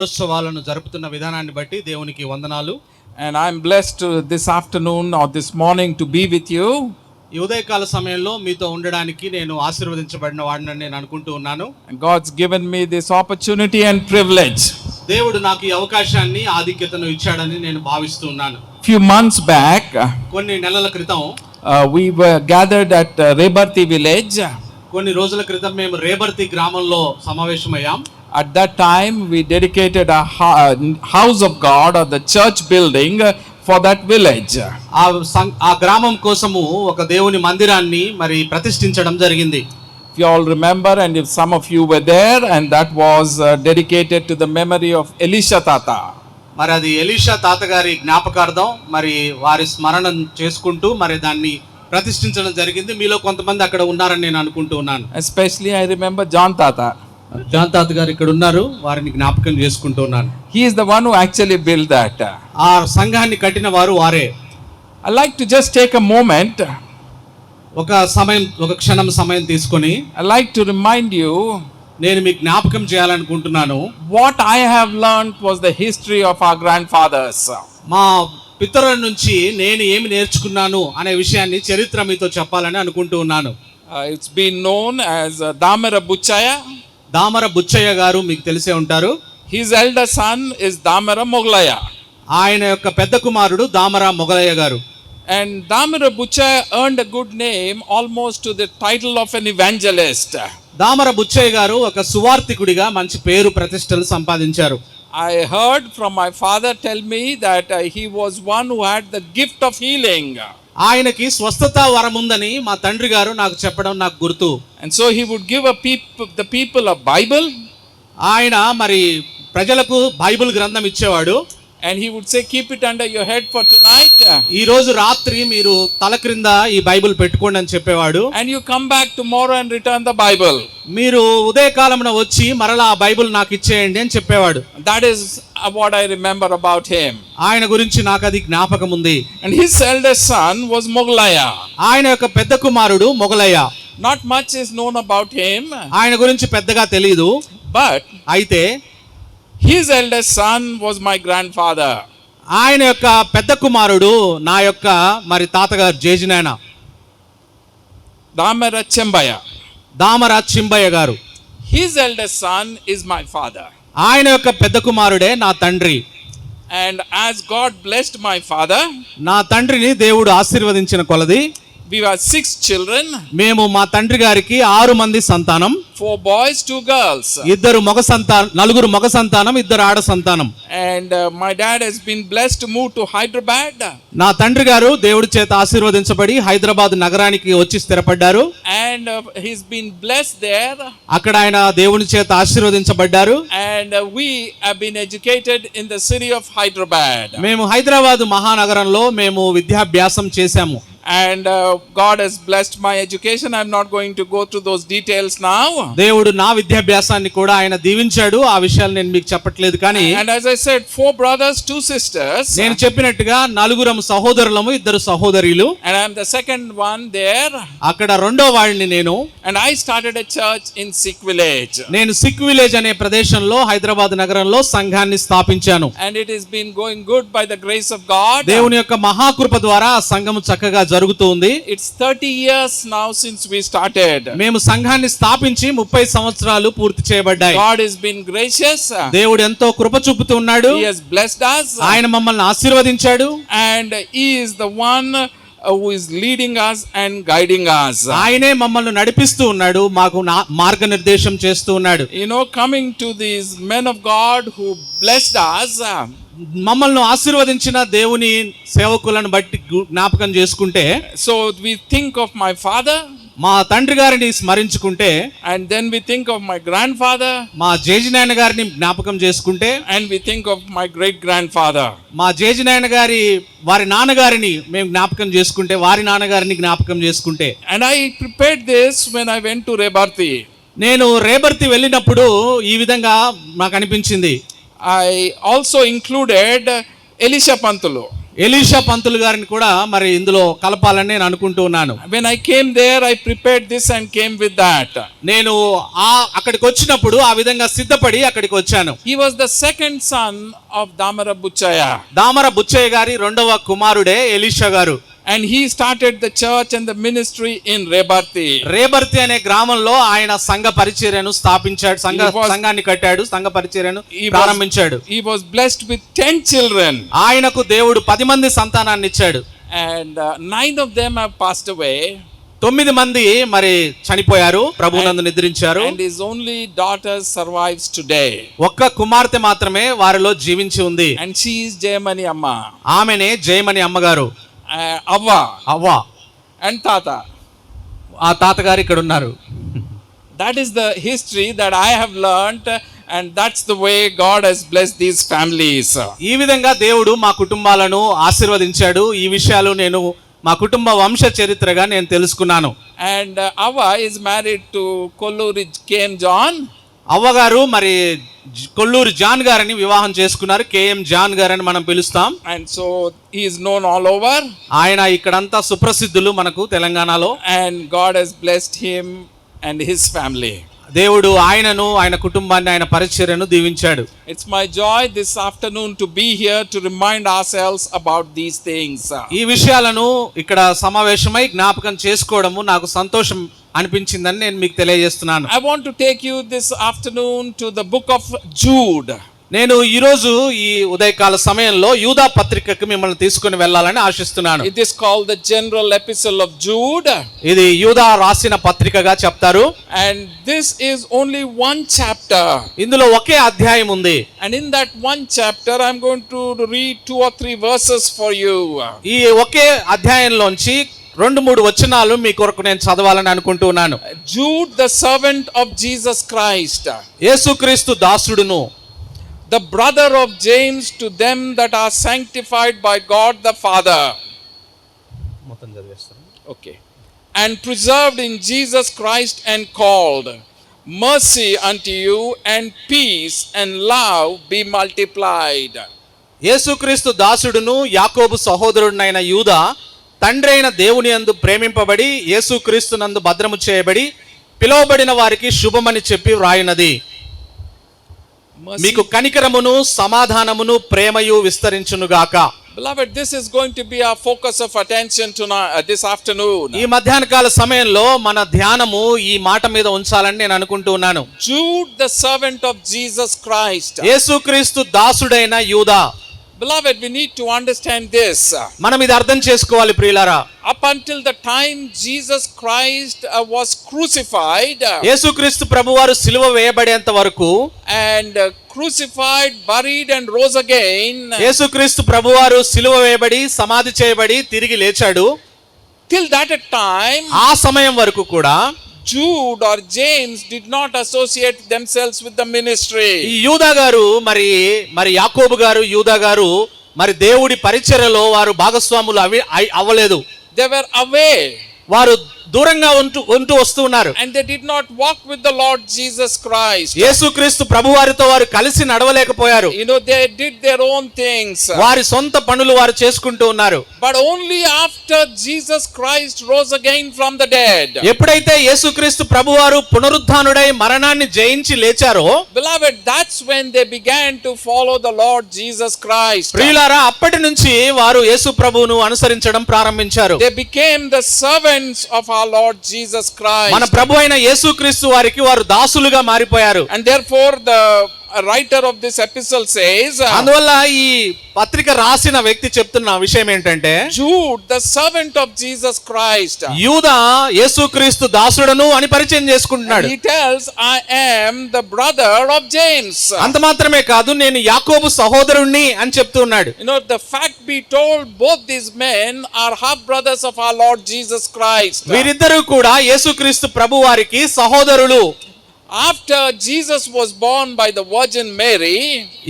ఉత్సవాలను జరుపుతున్న విధానాన్ని బట్టి దేవునికి వందనాలు. And I'm blessed this afternoon or this morning to be with you. ఈ ఉదయకాల సమయంలో మీతో ఉండడానికి నేను ఆశీర్వదించబడిన వాడిని నేను అనుకుంటూ ఉన్నాను. And God's given me this opportunity and privilege. దేవుడు నాకు ఈ అవకాశాన్ని ఆధిక్యతను ఇచ్చాడని నేను భావిస్తూ ఉన్నాను. Few months back, కొన్ని నెలల క్రితం we were gathered at Rebarthi village. కొన్ని రోజుల క్రితం మేము రేబర్తి గ్రామంలో సమావేశమయ్యాం. At that time, we dedicated a house of God or the church building for that village. ఆ గ్రామం కోసము ఒక దేవుని మందిరాన్ని మరి ప్రతిష్ఠించడం జరిగింది. If you all remember, and if some of you were there, and that was dedicated to the memory of Elisha Tata. మరి అది ఎలీషా తాతగారి జ్ఞాపకార్థం మరి వారి స్మరణం చేసుకుంటూ మరి దాన్ని ప్రతిష్ఠించడం జరిగింది. మీలో కొంతమంది అక్కడ ఉన్నారని నేను అనుకుంటూ ఉన్నాను. Especially I remember John Tata. John తాత గారు ఇక్కడ ఉన్నారు, వారిని జ్ఞాపకం చేసుకుంటూ ఉన్నాను. He is the one who actually built that. ఆ సంఘాన్ని కట్టిన వారు వారే. I like to just take a moment. ఒక క్షణం సమయం తీసుకొని I like to remind you నేను మీకు జ్ఞాపకం చేయాలనుకుంటున్నాను. what I have learned was the history of our grandfathers. మా పితరుల నుంచి నేను ఏమి నేర్చుకున్నాను అనే విషయాన్ని చరిత్ర మీతో చెప్పాలని అనుకుంటూ ఉన్నాను. It's been known as Damara Buchaya. Damara Buchaiah గారు మీకు తెలిసే ఉంటారు. His elder son is Damara Moglaya. ఆయన యొక్క పెద్ద కుమారుడు దామర మొగలయ్య గారు. And Damara Buchaya earned a good name almost to the title of an evangelist. Damara Buchaiah గారు ఒక సువార్తికుడిగా మంచి పేరు ప్రతిష్టలు సంపాదించారు. I heard from my father tell me that he was one who had the gift of healing. ఆయనకి స్వస్థత వరం ఉందని మా తండ్రి గారు నాకు చెప్పడం నాకు గుర్తు. And so he would give the people a Bible. ఆయన మరి ప్రజలకు బైబిల్ గ్రంథం ఇచ్చేవాడు. And he would say, keep it under your head for tonight. ఈ రోజు రాత్రి మీరు తల క్రింద ఈ బైబిల్ పెట్టుకోండి అని చెప్పేవాడు. And you come back tomorrow and return the Bible. మీరు ఉదయకాలమున వచ్చి మరలా ఆ బైబిల్ నాకు ఇచ్చేయండి అని చెప్పేవాడు. That is what I remember about him. ఆయన గురించి నాకు అది జ్ఞాపకం ఉంది. And his eldest son was Moglaya. ఆయన యొక్క పెద్ద కుమారుడు Mogalaiah. Not much is known about him. ఆయన గురించి పెద్దగా తెలియదు. But అయితే his eldest son was my grandfather. ఆయన యొక్క పెద్ద కుమారుడు నా యొక్క మరి తాతగారు జేజినాయన Damara Chembaya. దామర చింబయ్య గారు. His eldest son is my father. ఆయన యొక్క పెద్ద కుమారుడే నా తండ్రి. And as God blessed my father, నా తండ్రిని దేవుడు ఆశీర్వదించిన కొలది we were 6 children. మేము మా తండ్రి గారికి 6 మంది సంతానం. 4 boys, 2 girls. నలుగురు మగ సంతానం, 2 ఆడ సంతానం. And my dad has been blessed to move to Hyderabad. నా తండ్రి గారు దేవుడి చేత ఆశీర్వదించబడి హైదరాబాద్ నగరానికి వచ్చి స్థిరపడ్డారు. And he's been blessed there. అక్కడ ఆయన దేవుని చేత ఆశీర్వదించబడ్డారు. And we have been educated in the city of Hyderabad. మేము హైదరాబాద్ మహానగరంలో మేము విద్యాభ్యాసం చేశాము. And God has blessed my education. I'm not going to go through those details now. దేవుడు నా విద్యాభ్యాసాన్ని కూడా ఆయన దీవించాడు. ఆ విషయాలు నేను మీకు చెప్పట్లేదు కానీ, and as I said, 4 brothers, 2 sisters. నేను చెప్పినట్టుగా 4 సహోదరులము, 2 సహోదరీలు. And I'm the second one there. అక్కడ రెండో వాడిని నేను. And I started a church in Sikh village. నేను సిక్ విలేజ్ అనే ప్రదేశంలో హైదరాబాద్ నగరంలో సంఘాన్ని స్థాపించాను. And it has been going good by the grace of God. దేవుని యొక్క మహాకృప ద్వారా ఆ సంఘము చక్కగా జరుగుతుంది. It's 30 years now since we started. మేము సంఘాన్ని స్థాపించి 30 సంవత్సరాలు పూర్తి చేయబడ్డాయి. God has been gracious. దేవుడు ఎంతో కృప చూపుతూ ఉన్నాడు. He has blessed us. ఆయన మమ్మల్ని ఆశీర్వదించాడు. And he is the one who is leading us and guiding us. ఆయనే మమ్మల్ని నడిపిస్తూ ఉన్నాడు, మాకు మార్గనిర్దేశం చేస్తూ ఉన్నాడు. You know, coming to these men of God who blessed us, మమ్మల్ని ఆశీర్వదించిన దేవుని సేవకులను బట్టి జ్ఞాపకం చేసుకుంటే, so we think of my father, మా తండ్రి గారిని స్మరించుకుంటే, and then we think of my grandfather, మా జేజినాయన గారిని జ్ఞాపకం చేసుకుంటే, and we think of my great grandfather. మా జేజినాయన గారి వారి నాన్నగారిని మేము జ్ఞాపకం చేసుకుంటే, వారి నాన్నగారిని జ్ఞాపకం చేసుకుంటే. And I prepared this when I went to Rebarthi. నేను రేబర్తి వెళ్ళినప్పుడు ఈ విధంగా నాకు అనిపించింది. I also included Elisha Pantulu. Elisha Pantulu గారిని కూడా మరి ఇందులో కలపాలని నేను అనుకుంటూ ఉన్నాను. When I came there, I prepared this and came with that. నేను అక్కడికి వచ్చినప్పుడు ఆ విధంగా సిద్ధపడి అక్కడికి వచ్చాను. He was the second son of Damara Buchaya. Damara Buchaiah గారి రెండవ కుమారుడే ఎలీషా గారు. And he started the church and the ministry in Rebarti. Rebarthi అనే గ్రామంలో ఆయన సంఘ పరిచర్యను స్థాపించాడు, సంఘాన్ని కట్టాడు, సంఘ పరిచర్యను ప్రారంభించాడు. He was blessed with 10 children. ఆయనకు దేవుడు 10 మంది సంతానాన్ని ఇచ్చాడు. And 9 of them have passed away. 9 మంది మరి చనిపోయారు, ప్రభువునందు నిద్రించారు. And his only daughter survives today. ఒక్క కుమార్తె మాత్రమే వారిలో జీవించి ఉంది. And she is Jayamani Amma. ఆమెనే జయమణి అమ్మగారు. Avva అవ్వ and Tata. ఆ తాతగారు ఇక్కడ ఉన్నారు. That is the history that I have learned, and that's the way God has blessed these families. ఈ విధంగా దేవుడు మా కుటుంబాలను ఆశీర్వదించాడు. ఈ విషయాలు నేను మా కుటుంబ వంశ చరిత్రగా నేను తెలుసుకున్నాను. And Avva is married to Kolluri KM John. అవ్వగారు మరి కొల్లూరు జాన్ గారని వివాహం చేసుకున్నారు. కేఎం జాన్ గారని మనం పిలుస్తాం. And so he is known all over. ఆయన ఇక్కడంతా సుప్రసిద్ధులు మనకు తెలంగాణలో. And God has blessed him and his family. దేవుడు ఆయనను, ఆయన కుటుంబాన్ని, ఆయన పరిచర్యను దీవించాడు. It's my joy this afternoon to be here to remind ourselves about these things. ఈ విషయాలను ఇక్కడ సమావేశమై జ్ఞాపకం చేసుకోవడము నాకు సంతోషం అనిపించిందని నేను మీకు తెలియజేస్తున్నాను. I want to take you this afternoon to the book of Jude. నేను ఈరోజు ఈ ఉదయకాల సమయంలో యూదా పత్రికకు మిమ్మల్ని తీసుకుని వెళ్ళాలని ఆశిస్తున్నాను. It is called the general epistle of Jude. ఇది యూదా రాసిన పత్రికగా చెప్తారు. And this is only one chapter. ఇందులో ఒకే అధ్యాయం ఉంది. And in that one chapter I'm going to read 2 or 3 verses for you. ఈ ఒకే అధ్యాయంలోంచి 2-3 వచనాలు మీ కొరకు నేను చదవాలని అనుకుంటున్నాను. Jude, the servant of Jesus Christ, యేసుక్రీస్తు దాసుడును, the brother of James, to them that are sanctified by God the Father. Okay. And preserved in Jesus Christ and called. Mercy unto you and peace and love be multiplied. యేసుక్రీస్తు దాసుడును యాకోబు సహోదరుడైన యూదా తండ్రి అయిన దేవుని యందు ప్రేమింపబడి యేసుక్రీస్తునందు భద్రము చేయబడి పిలువబడిన వారికి శుభమని చెప్పి వ్రాయినది. మీకు కనికరమును సమాధానమును ప్రేమయు విస్తరించునుగాక. Beloved, this is going to be our focus of attention tonight, this afternoon. ఈ మధ్యాహ్న కాల సమయంలో మన ధ్యానము ఈ మాట మీద ఉంచాలని నేను అనుకుంటున్నాను. Jude, the servant of Jesus Christ. యేసుక్రీస్తు దాసుడైన యూదా. Beloved, we need to understand this. మనం ఇది అర్థం చేసుకోవాలి ప్రియులారా. Up until the time Jesus Christ was crucified, యేసుక్రీస్తు ప్రభువారు సిలువ వేయబడేంత వరకు, and crucified, buried and rose again, యేసుక్రీస్తు ప్రభువారు సిలువ వేయబడి సమాధి చేయబడి తిరిగి లేచాడు. till that time, ఆ సమయం వరకు కూడా Jude or James did not associate themselves with the ministry. ఈ యూదా గారు మరి యాకోబు గారు, యూదా గారు మరి దేవుడి పరిచర్యలో వారు భాగస్వాములు అవ్వలేదు. They were away. వారు దూరంగా ఉంటూ వస్తూ ఉన్నారు. And they did not walk with the Lord Jesus Christ. యేసుక్రీస్తు ప్రభువారితో వారు కలిసి నడవలేకపోయారు. You know, they did their own things. వారి సొంత పనులు వారు చేసుకుంటూ ఉన్నారు. But only after Jesus Christ rose again from the dead. ఎప్పుడైతే యేసుక్రీస్తు ప్రభువారు పునరుద్ధానుడై మరణాన్ని జయించి లేచారో, Beloved, that's when they began to follow the Lord Jesus Christ. ప్రియులారా, అప్పటి నుంచి వారు యేసు ప్రభువును అనుసరించడం ప్రారంభించారు. They became the servants of our Lord Jesus Christ. మన ప్రభు అయిన యేసుక్రీస్తు వారికి వారు దాసులుగా మారిపోయారు. And therefore the writer of this epistle says, అందువల్ల ఈ పత్రిక రాసిన వ్యక్తి చెప్తున్న విషయం ఏంటంటే, Jude, the servant of Jesus Christ, యూదా యేసుక్రీస్తు దాసుడను అని పరిచయం చేసుకుంటున్నాడు. he tells, I am the brother of James. అంత మాత్రమే కాదు, నేను యాకోబు సహోదరుణ్ణి అని చెప్తున్నాడు. You know, the fact be told, both these men are half brothers of our Lord Jesus Christ. వీరిద్దరూ కూడా యేసుక్రీస్తు ప్రభు వారికి సహోదరులు. After Jesus was born by the Virgin Mary,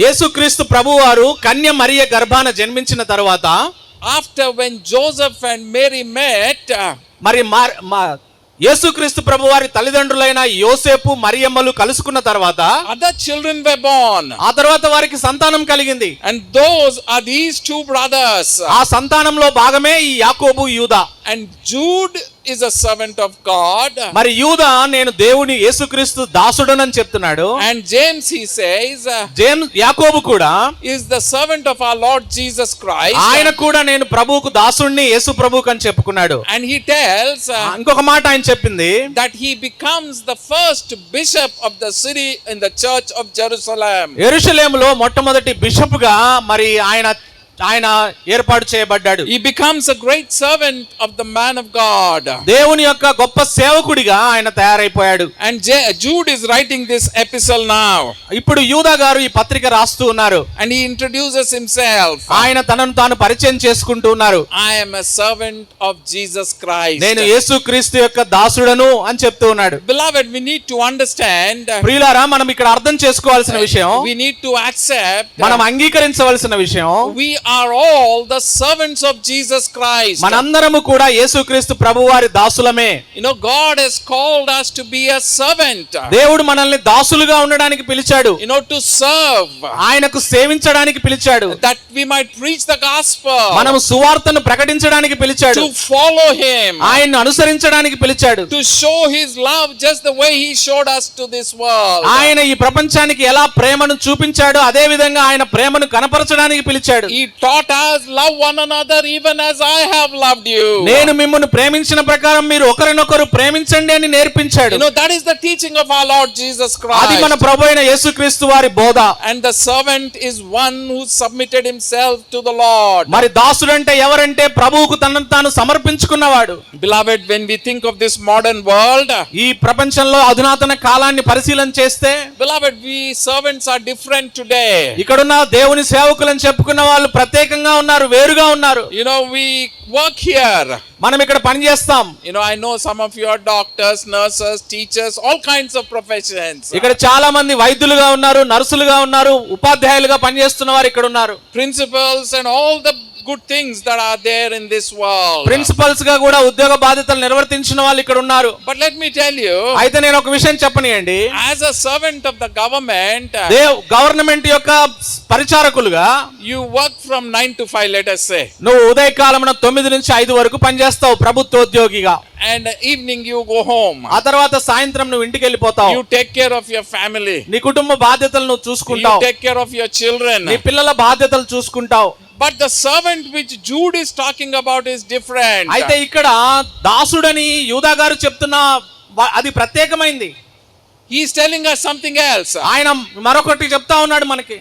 యేసుక్రీస్తు ప్రభువారు కన్య మరియ గర్భాన జన్మించిన తర్వాత, after when Joseph and Mary met, మరి యేసుక్రీస్తు ప్రభువారి తల్లిదండ్రులైన యోసేపు మరియమ్మలు కలుసుకున్న తర్వాత other children were born. ఆ తర్వాత వారికి సంతానం కలిగింది. And those are these two brothers. ఆ సంతానంలో భాగమే ఈ యాకోబు యూదా. And Jude is a servant of God. మరి యూదా నేను దేవుని యేసుక్రీస్తు దాసుడనని చెప్తున్నాడు. And James, he says, యాకోబు కూడా is the servant of our Lord Jesus Christ. ఆయన కూడా నేను ప్రభువుకు దాసుడిని యేసు ప్రభువుకు అని చెప్పుకున్నాడు. And he tells ఇంకొక మాట ఆయన చెప్పింది that he becomes the first bishop of the city in the church of Jerusalem. యెరూషలేములో మొట్టమొదటి బిషప్ గా మరి ఆయన ఏర్పాటు చేయబడ్డాడు. He becomes a great servant of the man of God. దేవుని యొక్క గొప్ప సేవకుడిగా ఆయన తయారైపోయాడు. And Jude is writing this epistle now. ఇప్పుడు యూదా గారు ఈ పత్రిక రాస్తూ ఉన్నారు. And he introduces himself. ఆయన తనను తాను పరిచయం చేసుకుంటూ ఉన్నారు. I am a servant of Jesus Christ. నేను యేసుక్రీస్తు యొక్క దాసుడను అని చెప్తూ ఉన్నాడు. Beloved, we need to understand. ప్రియులారా మనం ఇక్కడ అర్థం చేసుకోవాల్సిన విషయం, We need to accept. మనం అంగీకరించవలసిన విషయం, We are all the servants of Jesus Christ. మనందరము కూడా యేసుక్రీస్తు ప్రభువారి దాసులమే. You know, God has called us to be a servant. దేవుడు మనల్ని దాసులుగా ఉండడానికి పిలిచాడు. You know, to serve. ఆయనకు సేవించడానికి పిలిచాడు. That we might preach the gospel. మనము సువార్తను ప్రకటించడానికి పిలిచాడు. To follow him. ఆయన్ను అనుసరించడానికి పిలిచాడు. To show his love just the way he showed us to this world. ఆయన ఈ ప్రపంచానికి ఎలా ప్రేమను చూపించాడో అదే విధంగా ఆయన ప్రేమను కనపరచడానికి పిలిచాడు. He taught us love one another even as I have loved you. నేను మిమ్మల్ని ప్రేమించిన ప్రకారం మీరు ఒకరినొకరు ప్రేమించండి అని నేర్పించాడు. You know, that is the teaching of our Lord Jesus Christ. అది మన ప్రభువైన యేసుక్రీస్తు వారి బోధ. And the servant is one who submitted himself to the Lord. మరి దాసుడంటే ఎవరంటే ప్రభువుకు తనను తాను సమర్పించుకున్నవాడు. Beloved, when we think of this modern world, ఈ ప్రపంచంలో అధునాతన కాలాన్ని పరిశీలన చేస్తే, beloved, we servants are different today. ఇక్కడున్న దేవుని సేవకులను చెప్పుకున్న వాళ్ళు ప్రత్యేకంగా ఉన్నారు, వేరుగా ఉన్నారు. You know, we work here. మనం ఇక్కడ పని చేస్తాం. You know, I know some of you are doctors, nurses, teachers, all kinds of professions. ఇక్కడ చాలా మంది వైద్యులుగా ఉన్నారు, నర్సులుగా ఉన్నారు, ఉపాధ్యాయులుగా పనిచేస్తున్న వారు ఇక్కడ ఉన్నారు. Principals and all the good things that are there in this world. Principals గా కూడా ఉద్యోగ బాధ్యతలు నిర్వర్తించిన వాళ్ళు ఇక్కడ ఉన్నారు. But let me tell you, అయితే నేను ఒక విషయం చెప్పనియండి. as a servant of the government, government యొక్క పరిచారకులుగా you work from 9 to 5, let us say. నువ్వు ఉదయకాలమున 9 నుంచి 5 వరకు పనిచేస్తావు ప్రభుత్వోద్యోగిగా. And evening you go home. ఆ తర్వాత సాయంత్రం నువ్వు ఇంటికి వెళ్ళిపోతావు. You take care of your family. నీ కుటుంబ బాధ్యతలు నువ్వు You చూసుకుంటావు. take care of your children. నీ పిల్లల బాధ్యతలు చూసుకుంటావు. But the servant which Jude is talking about is different. అయితే ఇక్కడ దాసుడని యూదా గారు చెప్తున్న అది ప్రత్యేకమైంది. He is telling us something else. ఆయన మరొకటి చెప్తా ఉన్నాడు మనకి.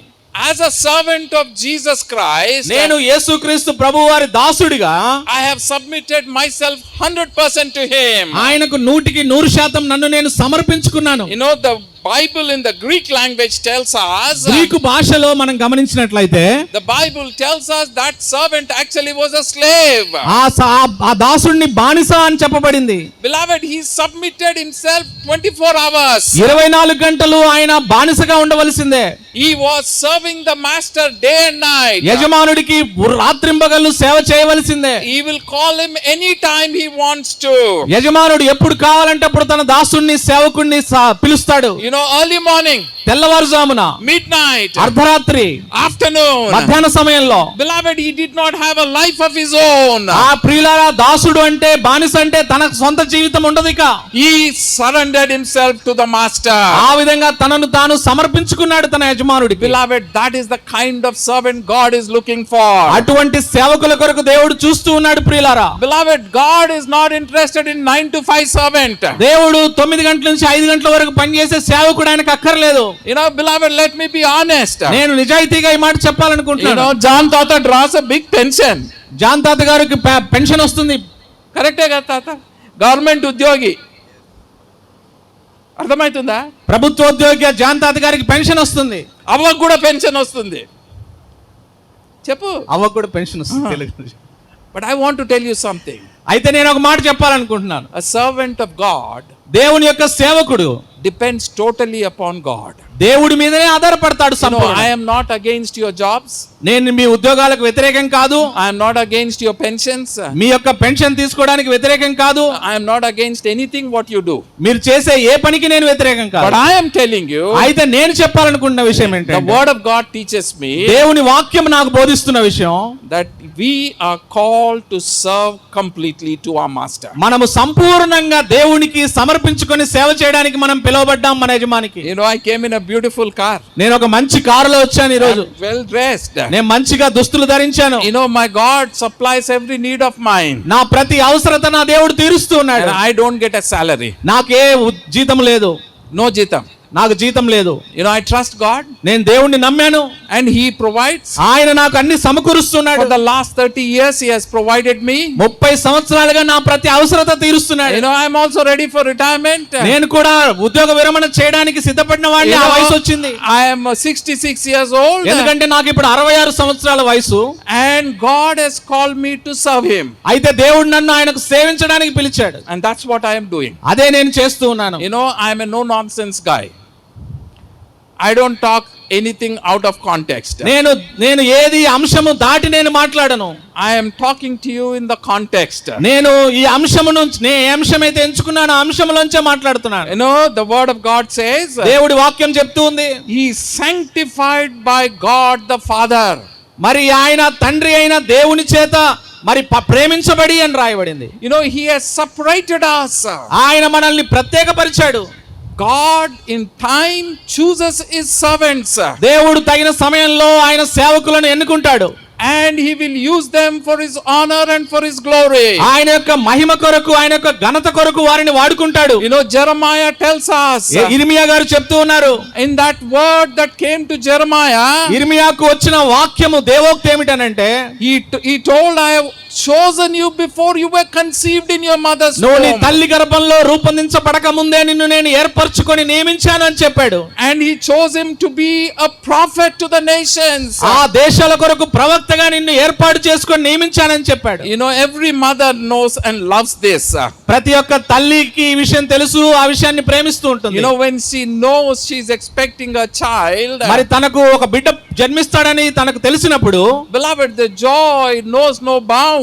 As a servant of Jesus Christ, నేను యేసుక్రీస్తు ప్రభువారి దాసుడిగా I have submitted myself 100% to him. ఆయనకు 100% నన్ను నేను సమర్పించుకున్నాను. You know, the Bible in the Greek language tells us, Greek భాషలో మనం గమనించినట్లయితే the Bible tells us that servant actually was a slave. ఆ దాసుడిని బానిస అని చెప్పబడింది. Beloved, he submitted himself 24 hours. 24 గంటలు ఆయన బానిసగా ఉండవలసిందే. He was serving the master day and night. యజమానుడికి రాత్రింబగళ్ళు సేవ చేయవలసిందే. He will call him anytime he wants to. యజమానుడు ఎప్పుడు కావాలంటే అప్పుడు తన దాసుడిని సేవకుడిని పిలుస్తాడు. You know, early morning, తెల్లవారుజామున, midnight, అర్ధరాత్రి, afternoon, మధ్యాహ్న సమయంలో. Beloved, he did not have a life of his own. ఆ ప్రియులారా దాసుడు అంటే బానిస అంటే తన సొంత జీవితం ఉండదు. ఇక He surrendered himself to the master. ఆ విధంగా తనను తాను సమర్పించుకున్నాడు తన యజమానుడికి. Beloved, that is the kind of servant God is looking for. అటువంటి సేవకుల కొరకు దేవుడు చూస్తూ ఉన్నాడు ప్రియులారా. Beloved, God is not interested in 9 to 5 servant. దేవుడు 9 గంటల నుంచి 5 గంటల వరకు పనిచేసే సేవకుడు ఆయనకు అక్కర్లేదు. You know, beloved, let me be honest. నేను నిజాయితీగా ఈ మాట చెప్పాలనుకుంటున్నాను. You know, John Tata draws a big pension. John తాత గారికి పెన్షన్ వస్తుంది. కరెక్టే కదా తాత? గవర్నమెంట్ ఉద్యోగి, అర్థమవుతుందా? ప్రభుత్వోద్యోగి జాన్ తాత గారికి పెన్షన్ వస్తుంది. అవ్వకు కూడా పెన్షన్ వస్తుంది. చెప్పు. అవ్వకు కూడా పెన్షన్ వస్తుంది Telugu. But I want to tell you something. అయితే నేను ఒక మాట చెప్పాలనుకుంటున్నాను. A servant of God దేవుని యొక్క సేవకుడు depends totally upon God. దేవుడి మీదనే ఆధారపడతాడు You know, Sampoorna. I am not against your jobs. నేను మీ ఉద్యోగాలకు వ్యతిరేకం కాదు, I am not against your pensions. మీ యొక్క పెన్షన్ తీసుకోవడానికి వ్యతిరేకం కాదు, I am not against anything what you do. మీరు చేసే ఏ పనికి నేను వ్యతిరేకం But కాదు. I am telling you, అయితే నేను చెప్పాలనుకున్న విషయం the ఏంటంటే word of God teaches me దేవుని వాక్యం నాకు బోధిస్తున్న విషయం, that we are called to serve completely to our master. మనము సంపూర్ణంగా దేవునికి సమర్పించుకొని సేవ చేయడానికి మనం పిలువబడ్డాం మన యజమానికి. You know, I came in a beautiful car, నేను ఒక మంచి కారులో వచ్చాను ఈ రోజు. well dressed. నేను మంచిగా దుస్తులు ధరించాను. You know, my God supplies every need of mine, నా ప్రతి అవసరత నా దేవుడు తీరుస్తూ and ఉన్నాడు. I don't get a salary. నాకే జీతం లేదు, No jitam. నాకు జీతం లేదు. You know, I trust God, నేను దేవుణ్ణి నమ్మాను, and He provides. ఆయన నాకు అన్ని సమకూరుస్తున్నాడు. For the last 30 years, He has provided me. 30 సంవత్సరాలుగా నా ప్రతి అవసరత తీరుస్తున్నాడు. You know, I am also ready for retirement. నేను కూడా ఉద్యోగ విరమణ చేయడానికి సిద్ధపడిన వాడిని. You ఆ know, వయసు వచ్చింది, I am 66 years old, ఎందుకంటే నాకు ఇప్పుడు 66 సంవత్సరాల వయసు. and God has called me to serve Him, అయితే దేవుడు నన్ను ఆయనకు సేవించడానికి పిలిచాడు. and that's what I am doing. అదే నేను చేస్తూ ఉన్నాను. You know, I am a no nonsense guy. I don't talk anything out of context. నేను ఏది అంశము దాటి నేను మాట్లాడను. I am talking to you in the context. నేను ఈ అంశము నుంచి, నేను ఏ అంశం అయితే ఎంచుకున్నాను ఆ అంశంలోంచే మాట్లాడుతున్నాను. You know, the word of God says, దేవుడి వాక్యం చెప్తూ ఉంది, He is sanctified by God the Father. మరి ఆయన తండ్రి అయిన దేవుని చేత మరి ప్రేమించబడి అని రాయబడింది. You know, He has separated us. ఆయన మనల్ని ప్రత్యేకపరిచాడు. God in time chooses His servants, దేవుడు తగిన సమయంలో ఆయన సేవకులను ఎన్నుకుంటాడు, and He will use them for His honor and for His glory. ఆయన యొక్క మహిమ కొరకు, ఆయన యొక్క ఘనత కొరకు వారిని వాడుకుంటాడు. You know, Jeremiah tells us, ఇర్మియా గారు చెప్తూ ఉన్నారు, in that word that came to Jeremiah, ఇర్మియాకు వచ్చిన వాక్యము దేవోక్తి ఏమిటనంటే, he told, I have chosen you before you were conceived in your mother's నువ్వు నీ womb. తల్లి గర్భంలో రూపొందించబడక ముందే నిన్ను నేను ఏర్పరచుకొని నియమించాను అని చెప్పాడు. And He chose him to be a prophet to the nations. ఆ దేశాల కొరకు ప్రవక్తగా నిన్ను ఏర్పాటు చేసుకొని నియమించానని చెప్పాడు. You know, every mother knows and loves this. ప్రతి ఒక్క తల్లికి ఈ విషయం తెలుసు, ఆ విషయాన్ని ప్రేమిస్తూ ఉంటుంది. You know, when she knows she is expecting a child, మరి తనకు ఒక బిడ్డ జన్మిస్తాడని తనకు తెలిసినప్పుడు, beloved, the joy knows no bounds.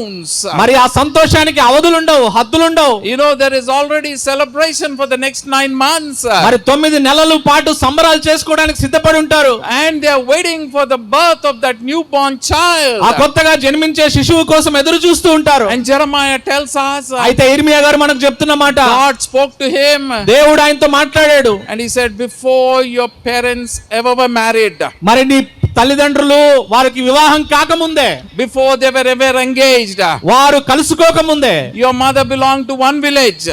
మరి ఆ సంతోషానికి అవధులుండవు, హద్దులుండవు. You know, there is already celebration for the next 9 months. మరి 9 నెలల పాటు సంబరాలు చేసుకోవడానికి సిద్ధపడి ఉంటారు. And they are waiting for the birth of that newborn child. ఆ కొత్తగా జన్మించే శిశువు కోసం ఎదురు చూస్తూ ఉంటారు. And Jeremiah tells us, అయితే ఇర్మియా గారు మనకు చెప్తున్న మాట, God spoke to him, దేవుడు ఆయనతో మాట్లాడాడు. and He said, before your parents ever were married, మరి నీ తల్లిదండ్రులు వారికి వివాహం కాకముందే, before they were ever engaged, వారు కలుసుకోకముందే, your mother belonged to one village,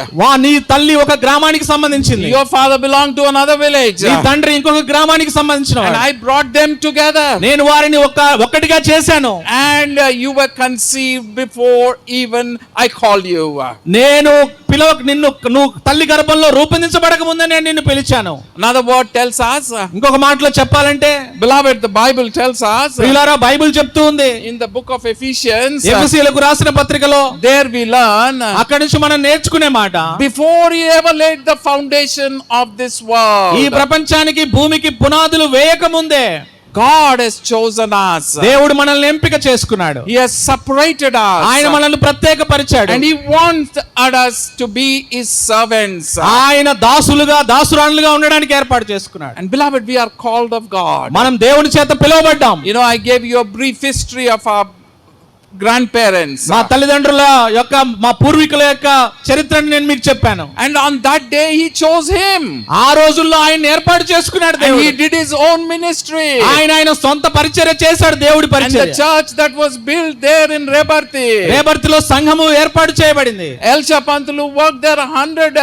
నీ తల్లి ఒక గ్రామానికి సంబంధించింది, your father belonged to another village, నీ తండ్రి ఇంకొక గ్రామానికి సంబంధించిన and I brought them together, నేను వారిని ఒక్కటిగా చేశాను, and you were conceived before even I called you. నేను నువ్వు తల్లి గర్భంలో రూపొందించబడక ముందే నేను నిన్ను పిలిచాను. Another word tells us, ఇంకొక మాటలో చెప్పాలంటే, beloved, the Bible tells us, ప్రియులారా, బైబిల్ చెప్తూ ఉంది, in the book of Ephesians, ఎఫెసీయులకు రాసిన పత్రికలో, there we learn, అక్కడి నుంచి మనం నేర్చుకునే మాట, before He ever laid the foundation of this world, ఈ ప్రపంచానికి భూమికి పునాదులు వేయక ముందే God has chosen us. దేవుడు మనల్ని ఎంపిక చేసుకున్నాడు. He has separated us. ఆయన మనల్ని ప్రత్యేకపరిచాడు. And He wants us to be His servants. ఆయన దాసురాలుగా ఉండడానికి ఏర్పాటు చేసుకున్నాడు. And beloved, we are called of God. మనం దేవుని చేత పిలువబడ్డాం. You know, I gave you a brief history of our grandparents. మా తల్లిదండ్రుల యొక్క, మా పూర్వీకుల యొక్క చరిత్రను నేను మీకు చెప్పాను. And on that day He chose him. ఆ రోజుల్లో ఆయన ఏర్పాటు చేసుకున్నాడు And దేవుడు. He did His own ministry. ఆయన సొంత పరిచర్య చేశాడు, దేవుడి And the పరిచర్య. church that was built there in Rebarthi, రేబర్తిలో సంఘము ఏర్పాటు చేయబడింది. Elsha Pantulu worked there 100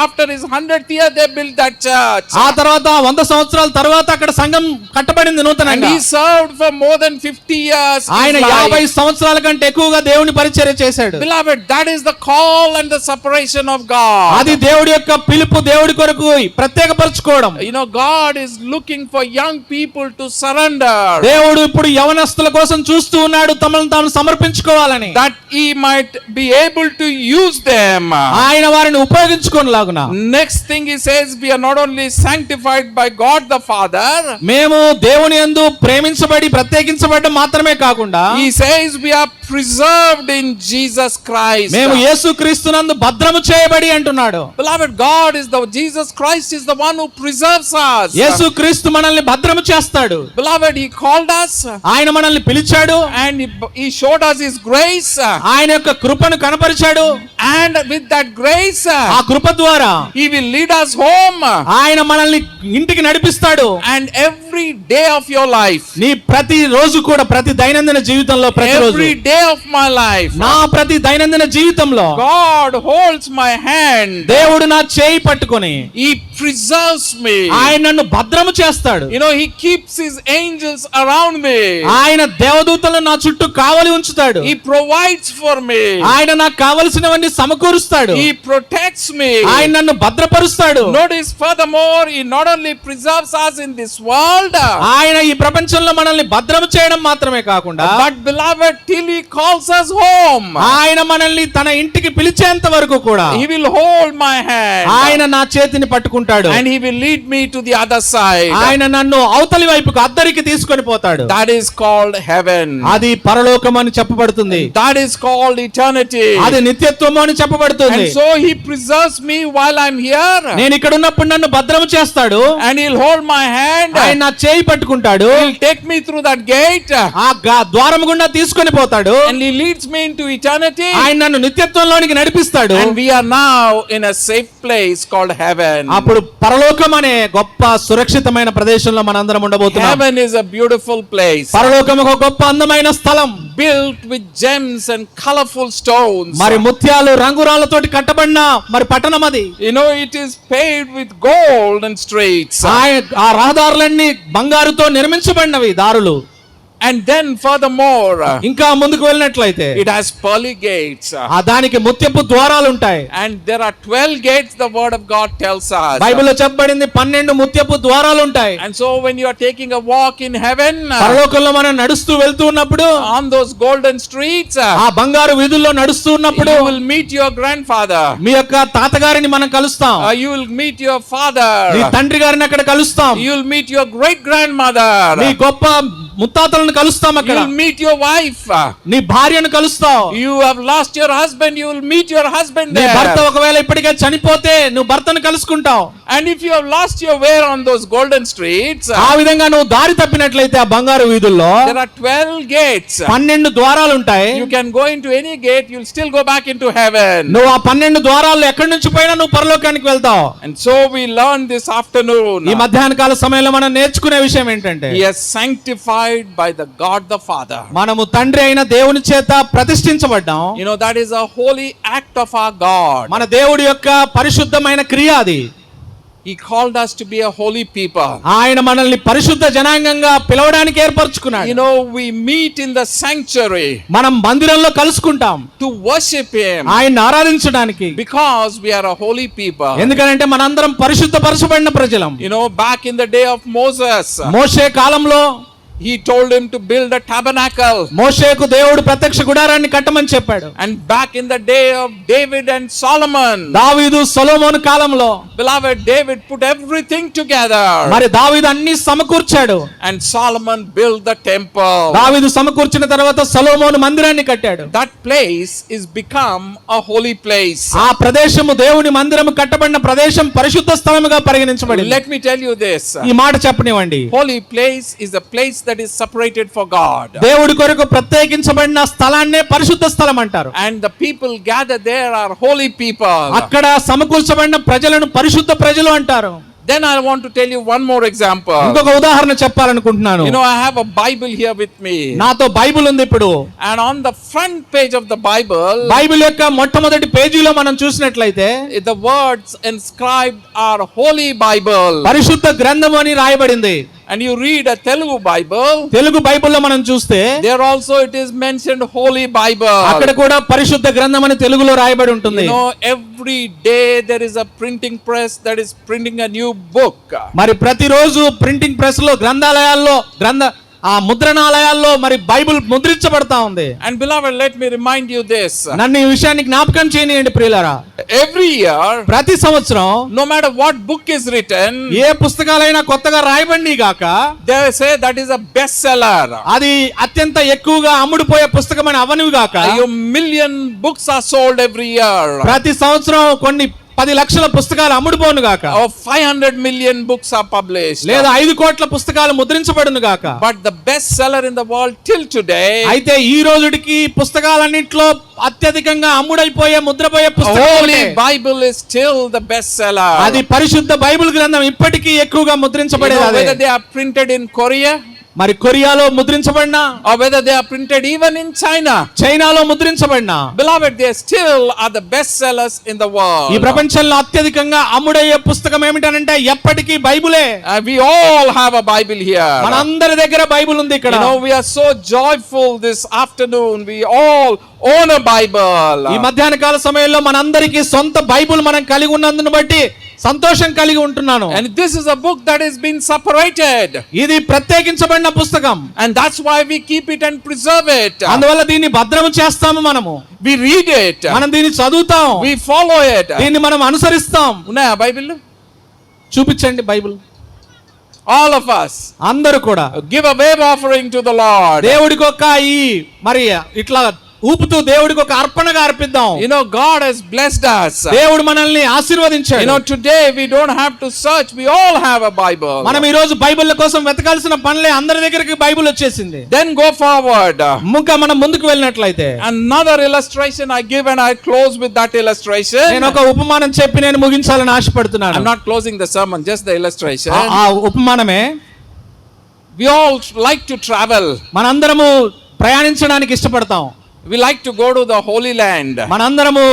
after his 100th year they built that church. ఆ తర్వాత 100 సంవత్సరాల తర్వాత అక్కడ సంఘం కట్టబడింది And నూతనంగా. he served for more than 50 years. ఆయన his life. 50 సంవత్సరాల సంవత్సరాల కంటే ఎక్కువగా దేవుని పరిచర్య చేశాడు. Beloved, that is the call and the separation of God. అది దేవుడి యొక్క పిలుపు, దేవుడి కొరకు ప్రత్యేకపరచుకోవడం. You know, God is looking for young people to surrender, దేవుడు ఇప్పుడు యవనస్తుల కోసం చూస్తూ ఉన్నాడు, తమను తాము సమర్పించుకోవాలని, that he might be able to use them. ఆయన వారిని ఉపయోగించుకోనలాగున. Next thing he says, we are not only sanctified by God the Father, మేము దేవుని యందు ప్రేమించబడి ప్రత్యేకించబడడం మాత్రమే కాకుండా, he says we are preserved in Jesus Christ. మేము యేసుక్రీస్తునందు భద్రము చేయబడి అంటున్నాడు. Beloved, Jesus Christ is the one who preserves us. యేసుక్రీస్తు మనల్ని భద్రము చేస్తాడు. Beloved, he called us, ఆయన మనల్ని పిలిచాడు, and he showed us his grace, ఆయన యొక్క కృపను కనపరిచాడు, and with that grace, ఆ కృప ద్వారా he will lead us home, ఆయన మనల్ని ఇంటికి నడిపిస్తాడు. and every day of your life, నీ ప్రతి రోజు కూడా, ప్రతి దైనందిన జీవితంలో, ప్రతిరోజు, every day of my life, నా ప్రతి దైనందిన జీవితంలో God holds my hand, దేవుడు నా చేయి పట్టుకొని he preserves me, ఆయన నన్ను భద్రము చేస్తాడు. you know, he keeps his angels around me, ఆయన దేవదూతలను నా చుట్టూ కావలి ఉంచుతాడు. he provides for me, ఆయన నాకు కావలసినవన్నీ సమకూరుస్తాడు. he protects me. ఆయన నన్ను భద్రపరుస్తాడు. Notice furthermore, he not only preserves us in this world, ఆయన ఈ ప్రపంచంలో మనల్ని భద్రము చేయడం మాత్రమే కాకుండా, but beloved, till he calls us home, ఆయన మనల్ని తన ఇంటికి పిలిచేంత వరకు కూడా he will hold my hand, ఆయన నా చేతిని పట్టుకుంటాడు, and he will lead me to the other side. ఆయన నన్ను అవతలి వైపుకు అద్దరికి తీసుకొని పోతాడు. That is called heaven. అది పరలోకం అని చెప్పబడుతుంది. That is called eternity. అది నిత్యత్వము అని చెప్పబడుతుంది. And so he preserves me while I'm here, నేను ఇక్కడ ఉన్నప్పుడు నన్ను భద్రము చేస్తాడు, and he'll hold my hand, ఆయన నా చేయి పట్టుకుంటాడు, he'll take me through that gate, ఆ ద్వారము గుండా తీసుకొని పోతాడు, and he leads me into eternity, ఆయన నన్ను నిత్యత్వంలోనికి నడిపిస్తాడు. and we are now in a safe place called heaven. అప్పుడు పరలోకం అనే గొప్ప సురక్షితమైన ప్రదేశంలో మనందరం ఉండబోతున్నాం. Heaven is a beautiful place, పరలోకం ఒక గొప్ప అందమైన స్థలం, built with gems and colorful stones. మరి ముత్యాలు రంగురాళ్లతోటి కట్టబడిన మరి పట్టణం అది. You know, it is paved with gold and streets. ఆ రహదారులన్నీ బంగారుతో నిర్మించబడినవి దారులు. And then furthermore, ఇంకా ముందుకు వెళ్ళినట్లయితే it has pearly gates, ఆ దానికి ముత్యపు ద్వారాలు ఉంటాయి. and there are 12 gates, the word of God tells us. బైబిల్లో చెప్పబడింది 12 ముత్యపు ద్వారాలు ఉంటాయి. And so when you are taking a walk in heaven, పరలోకంలో మనం నడుస్తూ వెళ్తూ ఉన్నప్పుడు, on those golden streets, ఆ బంగారు వీధుల్లో నడుస్తూ ఉన్నప్పుడు, you will meet your grandfather, మీ యొక్క తాతగారిని మనం కలుస్తాం. you will meet your father, నీ తండ్రి గారిని అక్కడ కలుస్తాం. you will meet your great grandmother, నీ గొప్ప ముత్తాతలను కలుస్తాం. అక్కడ you will meet your wife, నీ భార్యను కలుస్తావు. you have lost your husband, you will meet your husband నీ భర్త there, ఒకవేళ ఇప్పటికే చనిపోతే నువ్వు భర్తను కలుసుకుంటావు. and if you have lost your way on those golden streets, ఆ విధంగా నువ్వు దారి తప్పినట్లయితే ఆ బంగారు వీధుల్లో there are 12 gates. 12 ద్వారాలు ఉంటాయి. You can go into any gate, you'll still go back into heaven. నువ్వు ఆ 12 ద్వారాల్లో ఎక్కడి నుంచి పోయినా నువ్వు పరలోకానికి వెళ్తావు. And so we learn this afternoon, ఈ మధ్యాహ్న కాల సమయంలో మనం నేర్చుకునే విషయం ఏంటంటే, he is sanctified by the God the Father. మనము తండ్రి అయిన దేవుని చేత ప్రతిష్ఠించబడ్డాం. You know, that is a holy act of our God. మన దేవుడి యొక్క పరిశుద్ధమైన క్రియ అది. He called us to be a holy people. ఆయన మనల్ని పరిశుద్ధ జనాంగంగా పిలవడానికి ఏర్పరచుకున్నాడు. You know, we meet in the sanctuary మనం మందిరంలో కలుసుకుంటాం to worship him, ఆయన్ని ఆరాధించడానికి. because we are a holy people. ఎందుకంటే మనందరం పరిశుద్ధపరచబడిన ప్రజలం. You know, back in the day of Moses, మోషే కాలంలో he told him to build a tabernacle. మోషేకు దేవుడు ప్రత్యక్ష గుడారాన్ని కట్టమని చెప్పాడు. And back in the day of David and Solomon, దావీదు సొలొమోను కాలంలో, beloved, David put everything together, మరి దావీదు అన్ని సమకూర్చాడు. and Solomon built the temple. దావీదు సమకూర్చిన తర్వాత సొలొమోను మందిరాన్ని కట్టాడు. That place is become a holy place. ఆ ప్రదేశము దేవుని మందిరము కట్టబడిన ప్రదేశం పరిశుద్ధ స్థలముగా పరిగణించబడింది. Let me tell you this. ఈ మాట చెప్పనివ్వండి. Holy place is a place that is separated for God. దేవుడి కొరకు ప్రత్యేకించబడిన స్థలాన్నే పరిశుద్ధ స్థలం అంటారు. And the people gathered there are holy people. అక్కడ సమకూర్చబడిన ప్రజలను పరిశుద్ధ ప్రజలు అంటారు. Then I want to tell you one more example. ఇంకొక ఉదాహరణ చెప్పాలనుకుంటున్నాను. You know, I have a Bible here with me. నాతో బైబిల్ ఉంది ఇప్పుడు. And on the front page of the Bible, Bible యొక్క మొట్టమొదటి పేజీలో మనం చూసినట్లయితే the words inscribed are Holy Bible. పరిశుద్ధ గ్రంథం అని రాయబడింది. and you read a Telugu Bible, Telugu బైబిల్లో మనం చూస్తే there also it is mentioned Holy Bible. అక్కడ కూడా పరిశుద్ధ గ్రంథం అని తెలుగులో రాయబడి ఉంటుంది. You know, every day there is a printing press that is printing a new book. మరి ప్రతిరోజు ప్రింటింగ్ ప్రెస్ లో గ్రంథాలయాల్లో ఆ ముద్రణాలయాల్లో మరి బైబిల్ ముద్రించబడతా ఉంది. And beloved, let me remind you this. నన్ను ఈ విషయాన్ని జ్ఞాపకం చేయనియండి ప్రియులారా. Every year, ప్రతి సంవత్సరం no matter what book is written, ఏ పుస్తకాలైనా కొత్తగా రాయబడి గాక, they say that is a bestseller. అది అత్యంత ఎక్కువగా అమ్ముడుపోయే పుస్తకం అని అవనివి గాక, A million books are sold every year. ప్రతి సంవత్సరం కొన్ని 10 లక్షల పుస్తకాలు అమ్ముడుపోను గాక, 500 million books are published, లేదా 5 కోట్ల పుస్తకాలు ముద్రించబడును గాక. but the best seller in the world till today, అయితే ఈ రోజుకి పుస్తకాలన్నిట్లో అత్యధికంగా అమ్ముడైపోయే ముద్రపోయే పుస్తకం Holy Bible is still the best seller. అది పరిశుద్ధ బైబిల్ గ్రంథం ఇప్పటికీ ఎక్కువగా ముద్రించబడేది అదే. Whether they are printed in Korea, మరి కొరియాలో ముద్రించబడినా, or whether they are printed even in China, చైనాలో ముద్రించబడినా, beloved, they still are the best sellers in the world. ఈ ప్రపంచంలో అత్యధికంగా అమ్ముడయ్యే పుస్తకం ఏమిటనంటే ఎప్పటికీ బైబిలే. We all have a Bible here. మనందరి దగ్గర బైబిల్ ఉంది ఇక్కడ. You know, we are so joyful this afternoon. We all own a Bible. ఈ మధ్యాహ్న కాల సమయంలో మనందరికీ సొంత బైబిల్ మనం కలిగి ఉన్నందును బట్టి సంతోషం కలిగి ఉంటున్నాను. And this is a book that has been separated. ఇది ప్రత్యేకించబడిన పుస్తకం. And that's why we keep it and preserve it. అందువల్ల దీన్ని భద్రము చేస్తాము మనము. We read it. మనం దీన్ని చదువుతాం. We follow it. దీన్ని మనం అనుసరిస్తాం. ఉన్నాయా బైబిల్? చూపించండి బైబిల్. All of us. అందరూ కూడా Give a wave offering to the Lord. దేవుడికి ఒక ఈ మరి ఇట్లా ఊపుతూ దేవుడికి ఒక అర్పణగా అర్పిద్దాం. You know, God has blessed us. దేవుడు మనల్ని ఆశీర్వదించాడు. You know, today we don't have to search. We all have a Bible. మనం ఈ రోజు బైబిల్ కోసం వెతకాల్సిన పనిలే, అందరి దగ్గరికి బైబిల్ వచ్చేసింది. Then go forward. ఇంకా మనం ముందుకు వెళ్ళినట్లయితే Another illustration I give, and I close with that illustration. నేను ఒక ఉపమానం చెప్పి నేను ముగించాలని ఆశపడుతున్నాను. I'm not closing the sermon, just the illustration. ఆ ఉపమానమే. We all like to travel. మనందరము ప్రయాణించడానికి ఇష్టపడతాం. We like to go to the Holy Land. మనందరము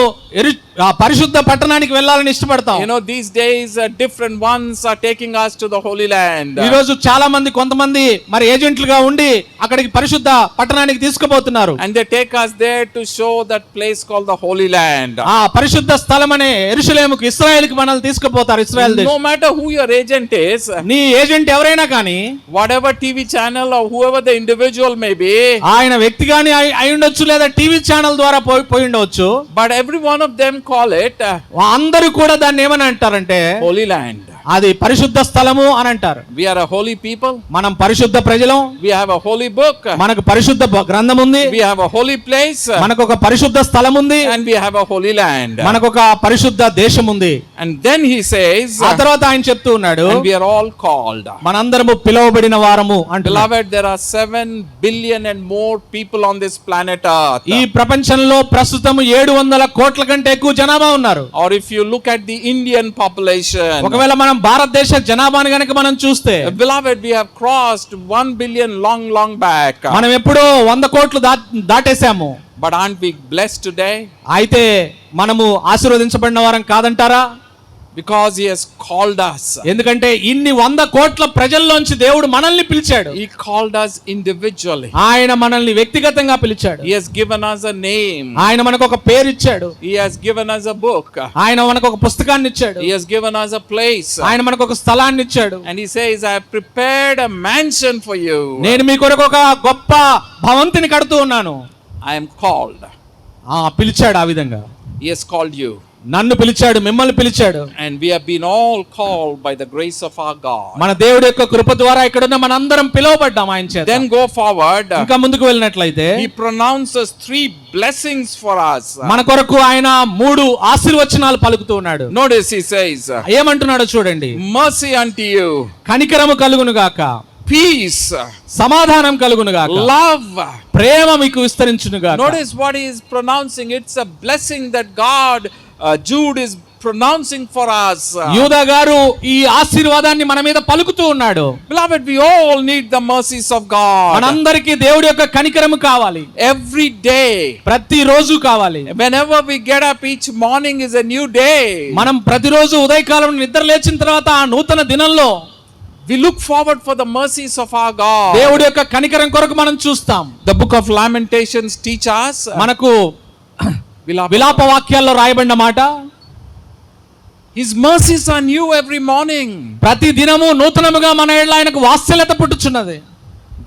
పరిశుద్ధ పట్టణానికి వెళ్ళాలని ఇష్టపడతాం. You know, these days different ones are taking us to the Holy Land. ఈ రోజు చాలా మంది కొంతమంది మరి ఏజెంట్లుగా ఉండి అక్కడికి పరిశుద్ధ పట్టణానికి తీసుకుపోతున్నారు. And they take us there to show that place called the Holy Land. ఆ పరిశుద్ధ స్థలం అనే యెరూషలేముకు, ఇశ్రాయేలుకి మనల్ని తీసుకుపోతారు. ఇశ్రాయేల్ దేశం. No matter who your agent is, నీ ఏజెంట్ ఎవరైనా కానీ, whatever TV channel or whoever the individual may be, ఆయన వ్యక్తి గాని అయి ఉండొచ్చు, లేదా టీవీ ఛానల్ ద్వారా పోయి ఉండవచ్చు, but every one of them call it అందరూ కూడా దాన్ని ఏమని అంటారంటే Holy Land. అది పరిశుద్ధ స్థలము అని అంటారు. We are a holy people. మనం పరిశుద్ధ ప్రజలం. We have a holy book. మనకు పరిశుద్ధ గ్రంథం ఉంది. We have a holy place. మనకు ఒక పరిశుద్ధ స్థలం ఉంది. And we have a holy land. మనకు ఒక పరిశుద్ధ దేశం ఉంది. And then he says, ఆ తర్వాత ఆయన చెప్తూ ఉన్నాడు, and we are all called. మనందరము పిలువబడిన వారము అంటున్నాడు. Beloved, there are 7 billion and more people on this planet Earth. ఈ ప్రపంచంలో ప్రస్తుతం 700 కోట్ల కంటే ఎక్కువ జనాభా ఉన్నారు. Or if you look at the Indian population, ఒకవేళ మనం భారతదేశ జనాభాను గనుక మనం చూస్తే, beloved, we have crossed 1 billion long back. మనం ఎప్పుడో 100 కోట్లు దాటేశాము. But aren't we blessed today? అయితే మనము ఆశీర్వదించబడిన వారం కాదంటారా? Because he has called us. ఎందుకంటే ఇన్ని 100 కోట్ల ప్రజల్లోంచి దేవుడు మనల్ని పిలిచాడు. He called us individually. ఆయన మనల్ని వ్యక్తిగతంగా పిలిచాడు. He has given us a name. ఆయన మనకు ఒక పేరు ఇచ్చాడు. He has given us a book. ఆయన మనకు ఒక పుస్తకాన్ని ఇచ్చాడు. He has given us a place. ఆయన మనకు ఒక స్థలాన్ని ఇచ్చాడు. And he says, I have prepared a mansion for you. నేను మీ కొరకు ఒక గొప్ప భవంతిని కడుతూ ఉన్నాను. I am called. పిలిచాడు. ఆ విధంగా He has called you. నన్ను పిలిచాడు, మిమ్మల్ని పిలిచాడు. And we have been all called by the grace of our God. మన దేవుడి యొక్క కృప ద్వారా ఇక్కడున్న మనందరం పిలువబడ్డాం ఆయన చేత. Then go forward. ఇంకా ముందుకు వెళ్ళినట్లయితే He pronounces 3 blessings for us. మన కొరకు ఆయన 3 ఆశీర్వచనాలు పలుకుతూ ఉన్నాడు. Notice he says, ఏమంటున్నాడో చూడండి. mercy unto you, కనికరము కలుగును గాక, peace, సమాధానం కలుగును గాక, love, ప్రేమ మీకు విస్తరించును గాక. Notice what he is pronouncing. It's a blessing that God, Jude is pronouncing for us. యూదా గారు ఈ ఆశీర్వాదాన్ని మన మీద పలుకుతూ ఉన్నాడు. Beloved, we all need the mercies of God. మనందరికీ దేవుడి యొక్క కనికరము కావాలి. Every day, ప్రతిరోజు కావాలి. whenever we get up each morning is a new day. మనం ప్రతిరోజు ఉదయకాలం నిద్ర లేచిన తర్వాత ఆ నూతన దినంలో We look forward for the mercies of our God. దేవుడి యొక్క కనికరం కొరకు మనం చూస్తాం. The book of Lamentations teach us మనకు విలాప వాక్యాల్లో రాయబడిన మాట, His mercies are new every morning. ప్రతి దినము నూతనముగా మన ఎడల ఆయనకు వాత్సల్యత పుట్టుచున్నది.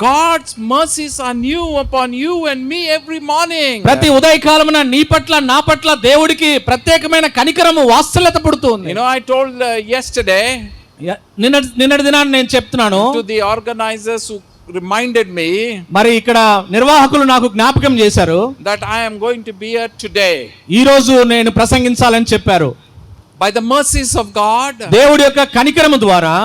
God's mercies are new upon you and me every morning. ప్రతి ఉదయకాలమున నీ పట్ల నా పట్ల దేవుడికి ప్రత్యేకమైన కనికరము వాత్సల్యత పుడుతుంది. You know, I told yesterday నిన్నటి దినాన్ని నేను చెప్తున్నాను to the organizers who reminded me, మరి ఇక్కడ నిర్వాహకులు నాకు జ్ఞాపకం చేశారు that I am going to be here today. ఈ రోజు నేను ప్రసంగించాలని చెప్పారు. By the mercies of God, దేవుడి యొక్క కనికరము ద్వారా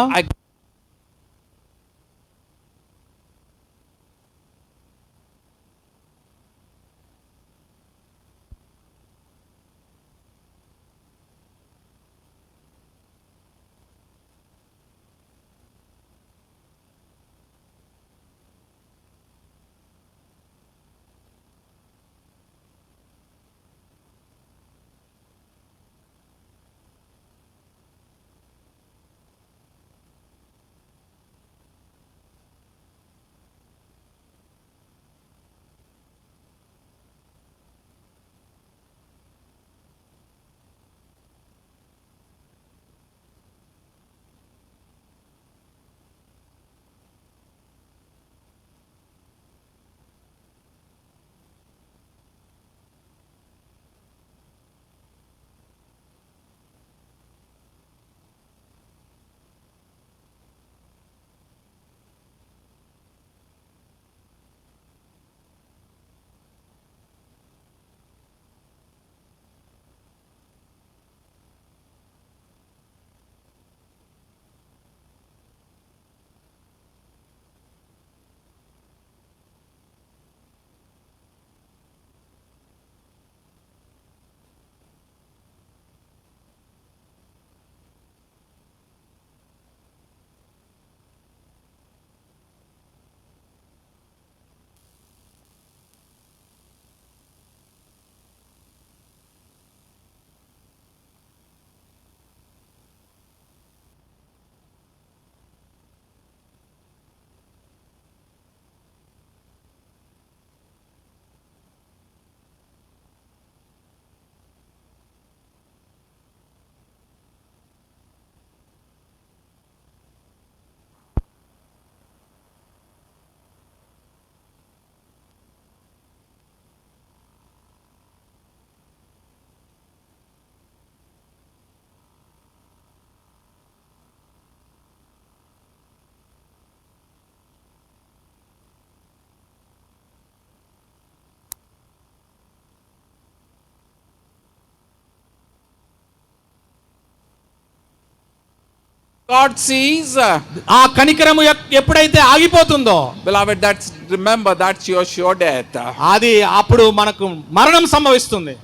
God sees, ఆ కనికరము ఎప్పుడైతే ఆగిపోతుందో, beloved, remember that's your sure death. అది అప్పుడు మనకు మరణం సంభవిస్తుంది.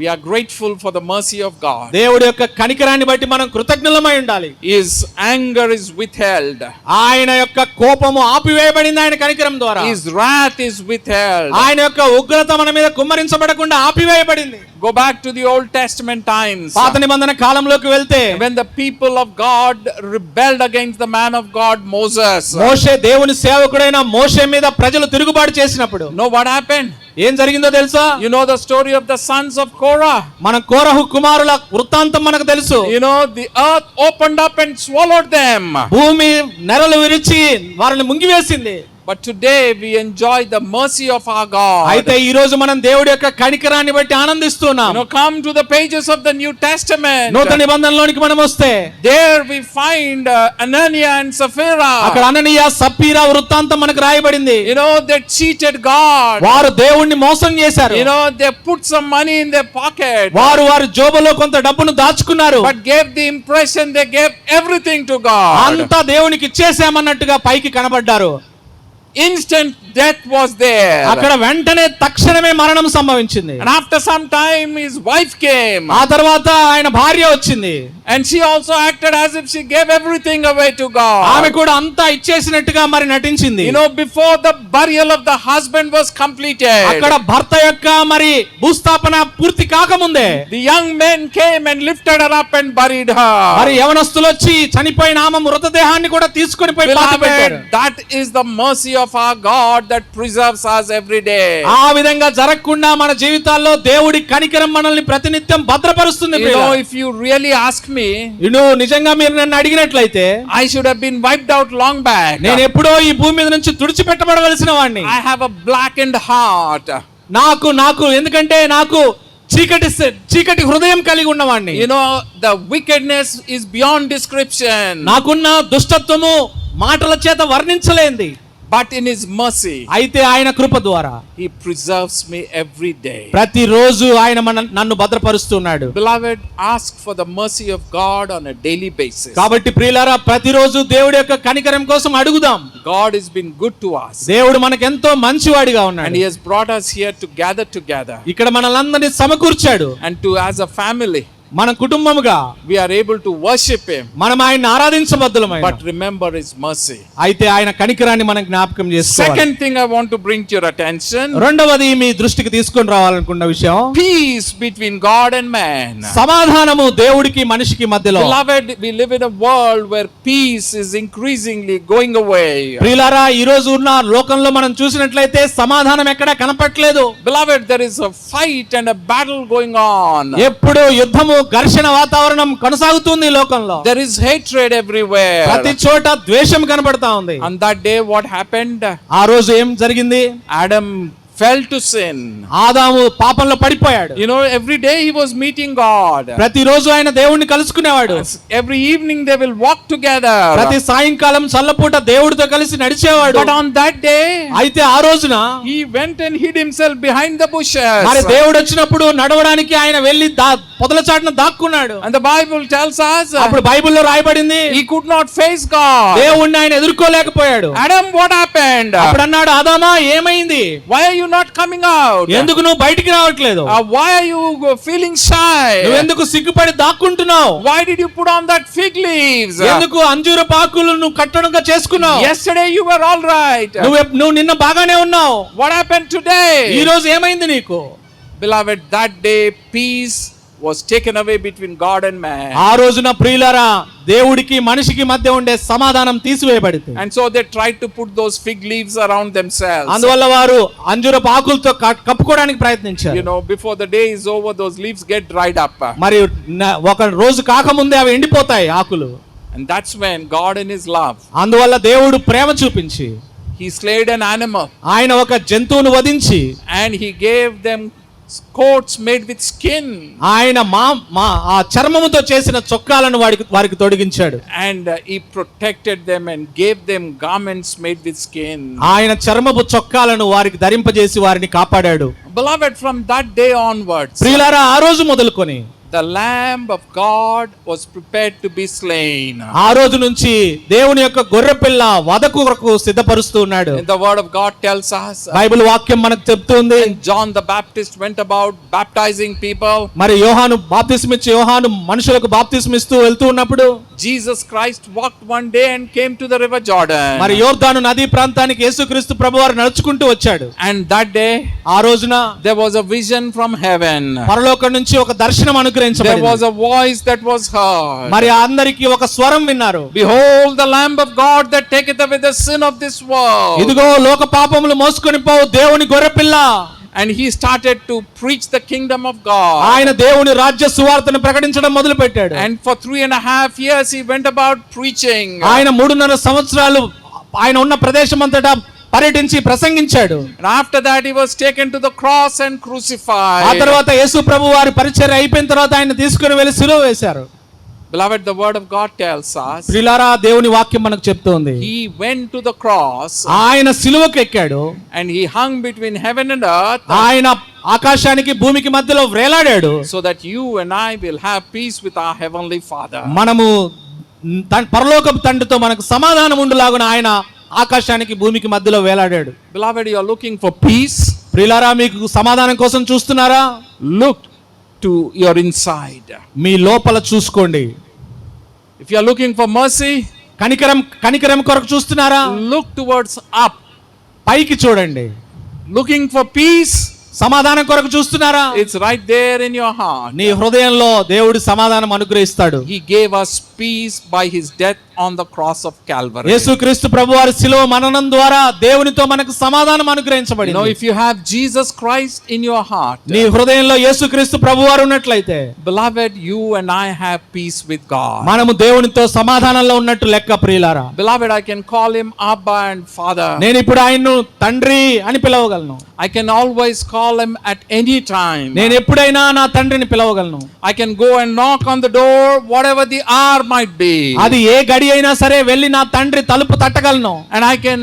We are grateful for the mercy of God. దేవుడి యొక్క కనికరాన్ని బట్టి మనం కృతజ్ఞులమై ఉండాలి. His anger is withheld. ఆయన యొక్క కోపము ఆపివేయబడింది ఆయన కనికరం ద్వారా. His wrath is withheld. ఆయన యొక్క ఉగ్రత మన మీద కుమ్మరించబడకుండా ఆపివేయబడింది. Go back to the Old Testament times. పాత నిబంధన కాలంలోకి వెళ్తే, when the people of God rebelled against the man of God Moses. మోషే దేవుని సేవకుడైన మోషే మీద ప్రజలు తిరుగుబాటు చేసినప్పుడు, know what happened? ఏం జరిగిందో తెలుసా? You know the story of the sons of Korah. మన కోరహు కుమారుల వృత్తాంతం మనకు తెలుసు. You know the earth opened up and swallowed them. భూమి నెరలు విరిచి వారిని ముంగివేసింది. But today we enjoy the mercy of our God. అయితే ఈ రోజు మనం దేవుడి యొక్క కనికరాన్ని బట్టి ఆనందిస్తున్నాం. You know, come to the pages of the New Testament. నూతన నిబంధనలోనికి మనం వస్తే, there we find Ananias and Sapphira. అక్కడ అననీయ సప్పీరా వృత్తాంతం మనకు రాయబడింది. You know, they cheated God. వారు దేవుణ్ణి మోసం చేశారు. You know, they put some money in their pocket. వారు వారి జోబులో కొంత డబ్బును దాచుకున్నారు. But gave the impression they gave everything to God. అంతా దేవునికి ఇచ్చేసామన్నట్టుగా పైకి కనబడ్డారు. Instant death was there. అక్కడ వెంటనే తక్షణమే మరణం సంభవించింది. And after some time his wife came. ఆ తర్వాత ఆయన భార్య వచ్చింది. And she also acted as if she gave everything away to ఆమె God. కూడా అంతా ఇచ్చేసినట్టుగా మరి నటించింది. You know, before the burial of the husband was completed, అక్కడ భర్త యొక్క మరి భూస్థాపన పూర్తి కాకముందే the young men came and lifted her up and buried మరి her. యవనస్తులు వచ్చి చనిపోయిన ఆమె మృతదేహాన్ని కూడా తీసుకొని పోయి పాతిపెట్టారు. Beloved, that is the mercy of our God that preserves us every day. ఆ విధంగా జరగకుండా మన జీవితాల్లో దేవుడి కనికరం మనల్ని ప్రతినిత్యం భద్రపరుస్తుంది. You know, if you really ask me, నువ్వు నిజంగా మీరు నన్ను అడిగినట్లయితే I should have been wiped out long back. నేను ఎప్పుడో ఈ భూమి మీద నుంచి తుడిచిపెట్టబడవలసిన వాడిని. I have a blackened heart. నాకు ఎందుకంటే నాకు చీకటి హృదయం కలిగి ఉన్నవాడిని. You know, the wickedness is beyond description. నాకున్న దుష్టత్వము మాటల చేత వర్ణించలేంది. But in His mercy, అయితే ఆయన కృప ద్వారా He preserves me every day. ప్రతిరోజు ఆయన నన్ను భద్రపరుస్తున్నాడు. Beloved, ask for the mercy of God on a daily basis. కాబట్టి ప్రియులారా ప్రతిరోజు దేవుడి యొక్క కనికరం కోసం అడుగుదాం. God has been good to us. దేవుడు మనకెంతో మంచివాడిగా And ఉన్నాడు. He has brought us here to gather together. ఇక్కడ మనల్ని సమకూర్చాడు. And to, as a family, మన కుటుంబముగా we are able to worship Him. మనం ఆయన ఆరాధించబద్దులమైన. But remember His mercy. అయితే ఆయన కనికరాన్ని మనం జ్ఞాపకం చేసుకోవాలి. Second thing I want to bring to your attention, రెండవది మీ దృష్టికి తీసుకొని రావాలనుకున్న విషయం peace between God and man. సమాధానము దేవుడికి మనిషికి మధ్యలో. Beloved, we live in a world where peace is increasingly going away. ప్రియులారా ఈ రోజు ఉన్న లోకంలో మనం చూసినట్లయితే సమాధానం ఎక్కడా కనపట్లేదు. Beloved, there is a fight and a battle going on. ఎప్పుడు యుద్ధము ఘర్షణ వాతావరణం కొనసాగుతుంది ఈ లోకంలో. There is hatred everywhere. ప్రతి చోట ద్వేషం కనబడతా ఉంది. On that day, what happened? ఆ రోజు ఏం జరిగింది? Adam fell to sin. ఆదాము పాపంలో పడిపోయాడు. You know, every day he was meeting God. ప్రతిరోజు ఆయన దేవుణ్ణి కలుసుకునేవాడు. Every evening they will walk together. ప్రతి సాయంకాలం చల్లపూట దేవుడితో కలిసి నడిచేవాడు. But on that day, అయితే ఆ రోజున he went and hid himself behind the bushes. మరి దేవుడు వచ్చినప్పుడు నడవడానికి ఆయన వెళ్లి పొదల చాటున దాక్కున్నాడు. And the Bible tells us అప్పుడు బైబిల్లో రాయబడింది he could not face God. దేవుణ్ణి ఆయన ఎదుర్కోలేకపోయాడు. Adam, what happened? అప్పుడు అన్నాడు, ఆదామా ఏమైంది? Why are you not coming out? ఎందుకు నువ్వు బయటికి రావట్లేదు? Why are you feeling shy? నువ్వు ఎందుకు సిగ్గుపడి దాక్కుంటున్నావు? Why did you put on that fig leaves? ఎందుకు అంజూరపు ఆకులు నువ్వు కట్టడంగా చేసుకున్నావు? Yesterday you were all right. నువ్వు నిన్న బాగానే ఉన్నావు. What happened today? ఈ రోజు ఏమైంది నీకు? Beloved, that day peace was taken away between God and man. ఆ రోజున ప్రియులారా దేవుడికి మనిషికి మధ్య ఉండే సమాధానం తీసివేయబడింది. And so they tried to put those fig leaves around themselves. అందువల్ల వారు అంజూరపు ఆకులతో కప్పుకోవడానికి ప్రయత్నించారు. You know, before the day is over, those leaves get dried up. మరి ఒక రోజు కాకముందే అవి ఎండిపోతాయి ఆకులు. And that's when God in His love, అందువల్ల దేవుడు ప్రేమ చూపించి He slayed an animal. ఆయన ఒక జంతువును వధించి And He gave them coats made with skin. ఆయన ఆ చర్మముతో చేసిన చొక్కాలను వారికి తొడిగించాడు. And He protected them and gave them garments made with skin. ఆయన చర్మపు చొక్కాలను వారికి ధరింపజేసి వారిని కాపాడాడు. Beloved, from that day onwards, ప్రియులారా ఆ రోజు మొదలుకొని the Lamb of God was prepared to be slain. ఆ రోజు నుంచి దేవుని యొక్క గొర్రెపిల్ల వధకు కొరకు సిద్ధపరుస్తూ ఉన్నాడు. And the word of God tells us, Bible వాక్యం మనకు చెప్తుంది, John the Baptist went about baptizing people. మరి యోహాను బాప్తిస్మిచ్చి యోహాను మనుషులకు బాప్తిస్మిస్తూ వెళ్తూ ఉన్నప్పుడు Jesus Christ walked one day and came to the river Jordan. మరి యోర్దాను నదీ ప్రాంతానికి యేసుక్రీస్తు ప్రభువారు నడుచుకుంటూ వచ్చాడు. And that day ఆ రోజున there was a vision from heaven. పరలోకం నుంచి ఒక దర్శనం అనుగ్రహించబడింది. There was a voice that was heard. మరి అందరికీ ఒక స్వరం విన్నారు. Behold the Lamb of God that taketh away the sin of this world. ఇదిగో లోక పాపములు మోసుకొని పోవు దేవుని గొర్రెపిల్ల. And he started to preach the kingdom of God. ఆయన దేవుని రాజ్య సువార్తను ప్రకటించడం మొదలు పెట్టాడు. And for 3.5 years he went about preaching. ఆయన 3.5 సంవత్సరాలు ఆయన ఉన్న ప్రదేశం అంతటా పర్యటించి ప్రసంగించాడు. And after that he was taken to the cross and crucified. ఆ తర్వాత యేసు ప్రభు వారి పరిచర్య అయిపోయిన తర్వాత ఆయన తీసుకుని వెళ్ళి సిలువ వేశారు. Beloved, the word of God tells us, ప్రియులారా దేవుని వాక్యం మనకు చెప్తోంది, he went to the cross ఆయన సిలువకు ఎక్కాడు. and he hung between heaven and earth, ఆయన ఆకాశానికి భూమికి మధ్యలో వేలాడాడు. so that you and I will have peace with our heavenly Father. మనము పరలోకపు తండ్రితో మనకు సమాధానం ఉండులాగున ఆయన ఆకాశానికి భూమికి మధ్యలో వేలాడాడు. Beloved, you are looking for peace. ప్రియులారా మీకు సమాధానం కోసం చూస్తున్నారా? Look to your inside. మీ లోపల చూసుకోండి. If you are looking for mercy, కనికరం కొరకు చూస్తున్నారా? look towards up. పైకి చూడండి. Looking for peace, సమాధానం కొరకు చూస్తున్నారా? it's right there in your heart. నీ హృదయంలో దేవుడు సమాధానం అనుగ్రహిస్తాడు. He gave us peace by his death on the cross of Calvary. యేసుక్రీస్తు ప్రభువారి శిలువ మరణం ద్వారా దేవునితో మనకు సమాధానం అనుగ్రహించబడింది. You know, if you have Jesus Christ in your heart, నీ హృదయంలో యేసుక్రీస్తు ప్రభువారు ఉన్నట్లయితే, beloved, you and I have peace with God. మనము దేవునితో సమాధానంలో ఉన్నట్టు లెక్క ప్రియులారా. Beloved, I can call him Abba and Father. నేను ఇప్పుడు ఆయన్ను తండ్రి అని పిలవగలను. I can always call him at any time. నేను ఎప్పుడైనా నా తండ్రిని పిలవగలను. I can go and knock on the door whatever the hour might be. అది ఏ గడి అయినా సరే వెళ్ళి నా తండ్రి తలుపు తట్టగలను. And I can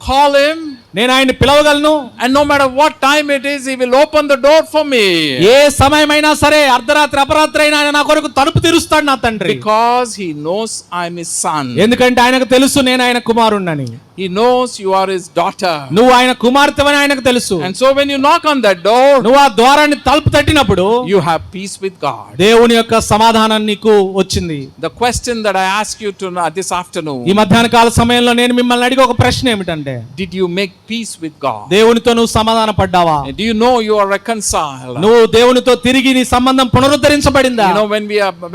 call him, నేను ఆయన్ని పిలవగలను. and no matter what time it is, he will open the door for me. ఏ సమయమైనా సరే, అర్ధరాత్రి అపరాత్రి అయినా ఆయన నా కొరకు తలుపు తెరుస్తాడు నా తండ్రి. Because he knows I am his son. ఎందుకంటే ఆయనకు తెలుసు నేను ఆయన కుమారుణ్ణని. He knows you are his daughter. నువ్వు ఆయన కుమార్తెవని ఆయనకు తెలుసు. And so when you knock on that door, నువ్వు ఆ ద్వారాన్ని తలుపు తట్టినప్పుడు you have peace with God. దేవుని యొక్క సమాధానం నీకు వచ్చింది. The question that I ask you to this afternoon, ఈ మధ్యాహ్న కాల సమయంలో నేను మిమ్మల్ని అడిగే ఒక ప్రశ్న ఏమిటంటే, did you make peace with God? దేవునితో నువ్వు సమాధాన పడ్డావా? Do you know you are reconciled? నువ్వు దేవునితో తిరిగి నీ సంబంధం పునరుద్ధరించబడిందా? You know,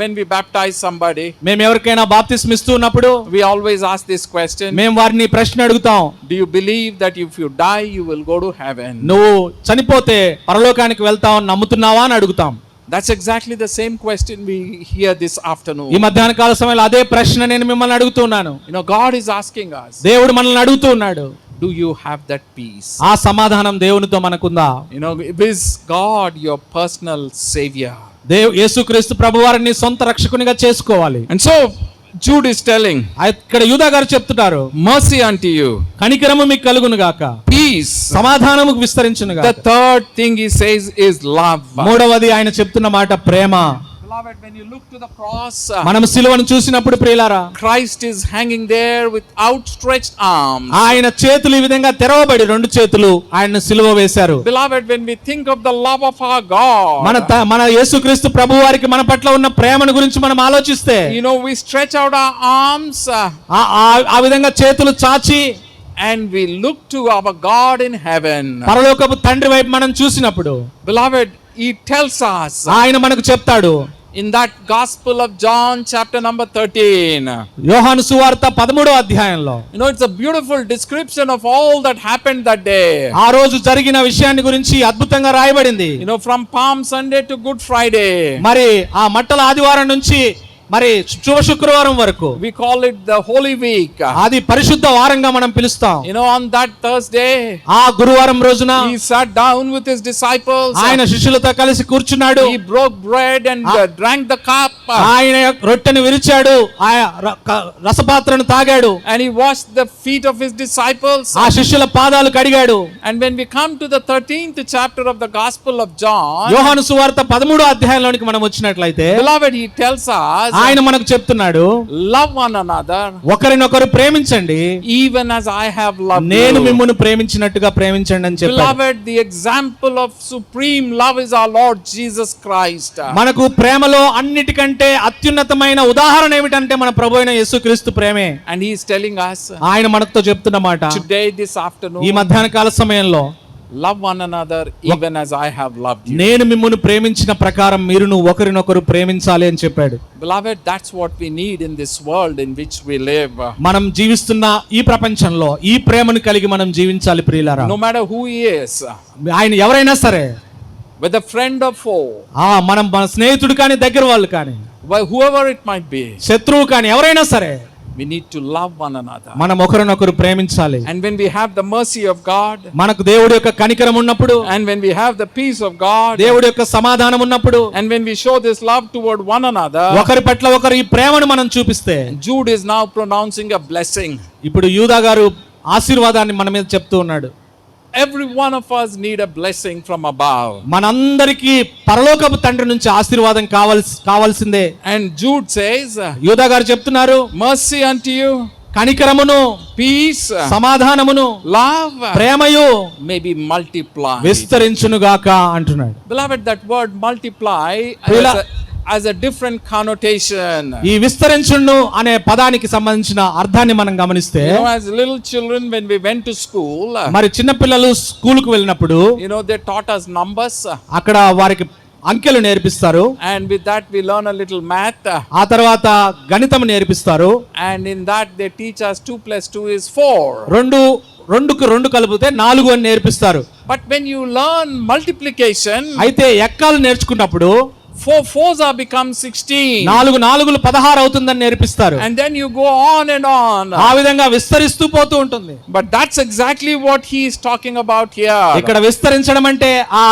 when we baptize somebody, మేము ఎవరికైనా బాప్తిస్మం ఇస్తూ ఉన్నప్పుడు we always ask this question. మేము వారిని ప్రశ్న అడుగుతాం. Do you believe that if you die you will go to heaven? నువ్వు చనిపోతే పరలోకానికి వెళ్తావు అని నమ్ముతున్నావా అని అడుగుతాం. That's exactly the same question we hear this afternoon. ఈ మధ్యాహ్న కాల సమయంలో అదే ప్రశ్న నేను మిమ్మల్ని అడుగుతున్నాను. You know, God is asking us, దేవుడు మనల్ని అడుగుతూ ఉన్నాడు, do you have that peace? ఆ సమాధానం దేవునితో మనకుందా? You know, is God your personal savior? యేసుక్రీస్తు ప్రభువారిని సొంత రక్షకునిగా చేసుకోవాలి. And so Jude is telling, ఇక్కడ యూదా గారు చెప్తున్నారు, mercy unto you, కనికరము మీకు కలుగును గాక, peace, సమాధానము విస్తరించును గాక. The third thing he says is love. మూడవది ఆయన చెప్తున్న మాట ప్రేమ. Beloved, when you look to the cross, మనం సిలువను చూసినప్పుడు ప్రియులారా, Christ is hanging there with outstretched arms. ఆయన చేతులు ఈ విధంగా తెరవబడి, రెండు చేతులు ఆయన సిలువ వేశారు. Beloved, when we think of the love of our God, మన యేసుక్రీస్తు ప్రభువారికి మన పట్ల ఉన్న ప్రేమను గురించి మనం ఆలోచిస్తే, you know, we stretch out our arms ఆ విధంగా చేతులు చాచి, and we look to our God in heaven. పరలోకపు తండ్రి వైపు మనం చూసినప్పుడు, Beloved, he tells us, ఆయన మనకు చెప్తాడు, in that Gospel of John chapter number 13, యోహాను సువార్త 13వ అధ్యాయంలో, you know, it's a beautiful description of all that happened that day. ఆ రోజు జరిగిన విషయాన్ని గురించి అద్భుతంగా రాయబడింది. You know, from Palm Sunday to Good Friday, మరి ఆ మట్టల ఆదివారం నుంచి మరి శుభ శుక్రవారం వరకు, we call it the Holy Week. అది పరిశుద్ధ వారంగా మనం పిలుస్తాం. You know, on that Thursday, ఆ గురువారం రోజున he sat down with his disciples. ఆయన శిష్యులతో కలిసి కూర్చున్నాడు. He broke bread and drank the cup. ఆయన రొట్టెను విరిచాడు, రసపాత్రను తాగాడు. And he washed the feet of his disciples. ఆ శిష్యుల పాదాలు కడిగాడు. And when we come to the 13th chapter of the Gospel of John, యోహాను సువార్త 13వ అధ్యాయంలోనికి మనం వచ్చినట్లయితే, beloved, he tells us, ఆయన మనకు చెప్తున్నాడు, love one another, ఒకరినొకరు ప్రేమించండి, even as I have loved నేను you. మిమ్మును ప్రేమించినట్టుగా ప్రేమించండి అని చెప్పాడు. Beloved, the example of supreme love is our Lord Jesus Christ. మనకు ప్రేమలో అన్నిటికంటే అత్యున్నతమైన ఉదాహరణ ఏమిటంటే మన ప్రభువైన యేసుక్రీస్తు ప్రేమే. And he is telling us, ఆయన మనతో చెప్తున్న మాట, today, this afternoon, ఈ మధ్యాహ్న కాల సమయంలో, love one another even as I have loved you. నేను మిమ్మును ప్రేమించిన ప్రకారం మీరును ఒకరినొకరు ప్రేమించాలి అని చెప్పాడు. Beloved, that's what we need in this world in which we live. మనం జీవిస్తున్న ఈ ప్రపంచంలో ఈ ప్రేమను కలిగి మనం జీవించాలి ప్రియులారా. No matter who he is, ఆయన ఎవరైనా సరే, whether friend or foe, మనం మన స్నేహితుడు కానీ, దగ్గర వాళ్ళు కానీ, whoever it might be, శత్రువు కానీ, ఎవరైనా సరే, we need to love one another. మనం ఒకరినొకరు ప్రేమించాలి. And when we have the mercy of God, మనకు దేవుడి యొక్క కనికరం ఉన్నప్పుడు, and when we have the peace of God, దేవుడి యొక్క సమాధానం ఉన్నప్పుడు, and when we show this love toward one another, ఒకరి పట్ల ఒకరు ఈ ప్రేమను మనం చూపిస్తే, Jude is now pronouncing a blessing. ఇప్పుడు యూదా గారు ఆశీర్వాదాన్ని మన మీద చెప్తూ ఉన్నాడు. Every one of us need a blessing from above. మనందరికీ పరలోకపు తండ్రి నుంచి ఆశీర్వాదం కావాల్సిందే. And Jude says, యూదా గారు చెప్తున్నారు, mercy unto you, కనికరమును, peace, సమాధానమును, love, ప్రేమయు may be multiplied. విస్తరించునుగాక అంటున్నాడు. Beloved, that word multiply as a different connotation. ఈ విస్తరించును అనే పదానికి సంబంధించిన అర్థాన్ని మనం గమనిస్తే, You know, as little children, when we went to school, మరి చిన్న పిల్లలు స్కూల్ కు వెళ్ళినప్పుడు you know, they taught us numbers, అక్కడ వారికి అంకెలు నేర్పిస్తారు, and with that we learn a little math, ఆ తర్వాత గణితం నేర్పిస్తారు, and in that they teach us 2 + 2 is 4. రెండుకు రెండు కలిపితే 4 అని నేర్పిస్తారు. But when you learn multiplication, అయితే ఎక్కాలు నేర్చుకున్నప్పుడు 4 4s are become 16, 4 4లు 16 అవుతుందని నేర్పిస్తారు. and then you go on and on. ఆ విధంగా విస్తరిస్తూ పోతూ ఉంటుంది. But that's exactly what he is talking about here. ఇక్కడ విస్తరించడం అంటే ఆ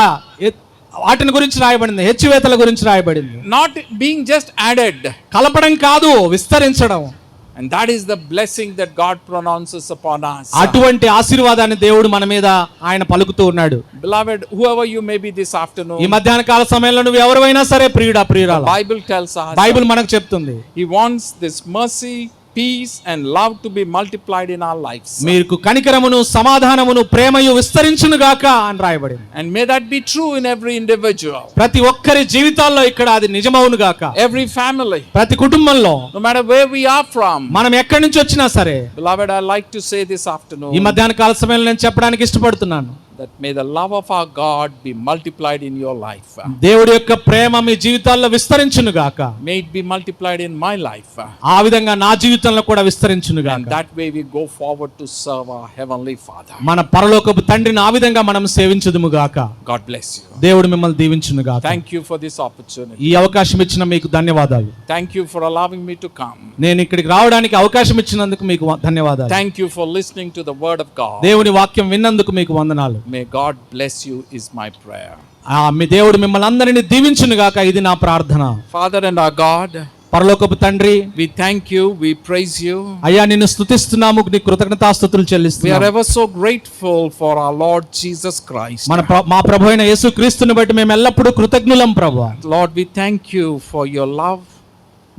వాటిని గురించి రాయబడింది, హెచ్చువేతల గురించి రాయబడింది. Not being just added. కలపడం కాదు, విస్తరించడం. And that is the blessing that God pronounces upon us. అటువంటి ఆశీర్వాదాన్ని దేవుడు మన మీద ఆయన పలుకుతూ ఉన్నాడు. Beloved, whoever you may be this afternoon, ఈ మధ్యాహ్న కాల సమయంలో నువ్వు ఎవరైనా సరే ప్రియురాలా, Bible tells us, బైబిల్ మనకు చెప్తుంది, he wants this mercy, peace and love to be multiplied in our lives. మీకు కనికరమును సమాధానమును ప్రేమయు విస్తరించును గాక అని రాయబడింది. And may that be true in every individual. ప్రతి ఒక్కరి జీవితాల్లో ఇక్కడ అది నిజమవును గాక. Every family. ప్రతి కుటుంబంలో, No matter where we are from. మనం ఎక్కడి నుంచి వచ్చినా సరే. Beloved, I like to say this afternoon, ఈ మధ్యాహ్న కాల సమయంలో నేను చెప్పడానికి ఇష్టపడుతున్నాను, that may the love of our God be multiplied in your life. దేవుడి యొక్క ప్రేమ మీ జీవితాల్లో విస్తరించును గాక. May it be multiplied in my life. ఆ విధంగా నా జీవితంలో కూడా విస్తరించును గాక. And that way we go forward to serve our heavenly Father. మన పరలోకపు తండ్రిని ఆ విధంగా మనం సేవించుదుము గాక. God bless you. దేవుడు మిమ్మల్ని దీవించును గాక. Thank you for this opportunity. ఈ అవకాశం ఇచ్చిన మీకు ధన్యవాదాలు. Thank you for allowing me to come. నేను ఇక్కడికి రావడానికి అవకాశం ఇచ్చినందుకు మీకు ధన్యవాదాలు. Thank you for listening to the word of God. దేవుని వాక్యం విన్నందుకు మీకు వందనాలు. May God bless you is my prayer. మీ దేవుడు మిమ్మల్ని అందరినీ దీవించును గాక, ఇది నా ప్రార్థన. Father and our God, పరలోకపు తండ్రి, we thank you, we praise you. అయ్యా నిన్ను స్తుతిస్తున్నాము, నీ కృతజ్ఞతాస్తుతులు We are చెల్లిస్తున్నాము. ever so grateful for our Lord Jesus Christ. మా ప్రభు అయిన యేసుక్రీస్తుని బట్టి మేము ఎల్లప్పుడూ కృతజ్ఞులం ప్రభువా. Lord, we thank you for your love.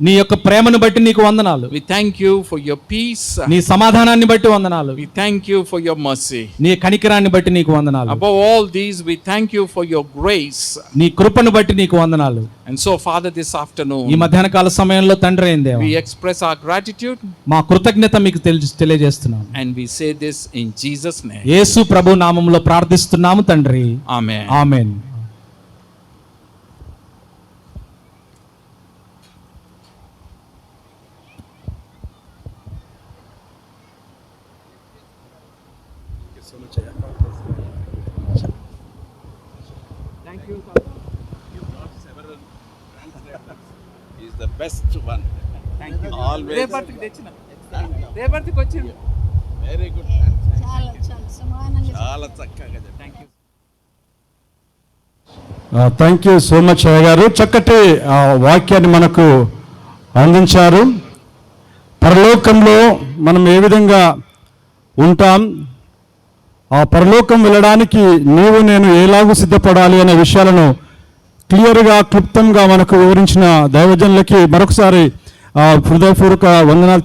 నీ యొక్క ప్రేమను బట్టి నీకు వందనాలు. We thank you for your peace. నీ సమాధానాన్ని బట్టి వందనాలు. We thank you for your mercy. నీ కనికరాన్ని బట్టి నీకు వందనాలు. Above all these, we thank you for your grace. నీ కృపను బట్టి నీకు వందనాలు. And so, Father, this afternoon, ఈ మధ్యాహ్న కాల సమయంలో తండ్రి అయిన దేవా, we express our gratitude మా కృతజ్ఞత మీకు తెలియజేస్తున్నాము. and we say this in Jesus' name. యేసు ప్రభు నామములో ప్రార్థిస్తున్నాము తండ్రి. Amen. Amen. Thank you. He's the best one. Thank you. Always. రేపటికి తెచ్చిన. రేపటికి వచ్చిండు. Very good. చాలా సమానంగా చాలా చక్కగా చెప్పారు. Thank you. Thank you so much అయ్య గారు, చక్కటి వాక్యాన్ని మనకు అందించారు. పరలోకంలో మనం ఏ విధంగా ఉంటాం, ఆ పరలోకం వెళ్ళడానికి నీవు నేను ఎలాగూ సిద్ధపడాలి అనే విషయాలను క్లియర్గా క్లుప్తంగా మనకు వివరించిన దైవజనులకి మరొకసారి హృదయపూర్వక వందనాలు.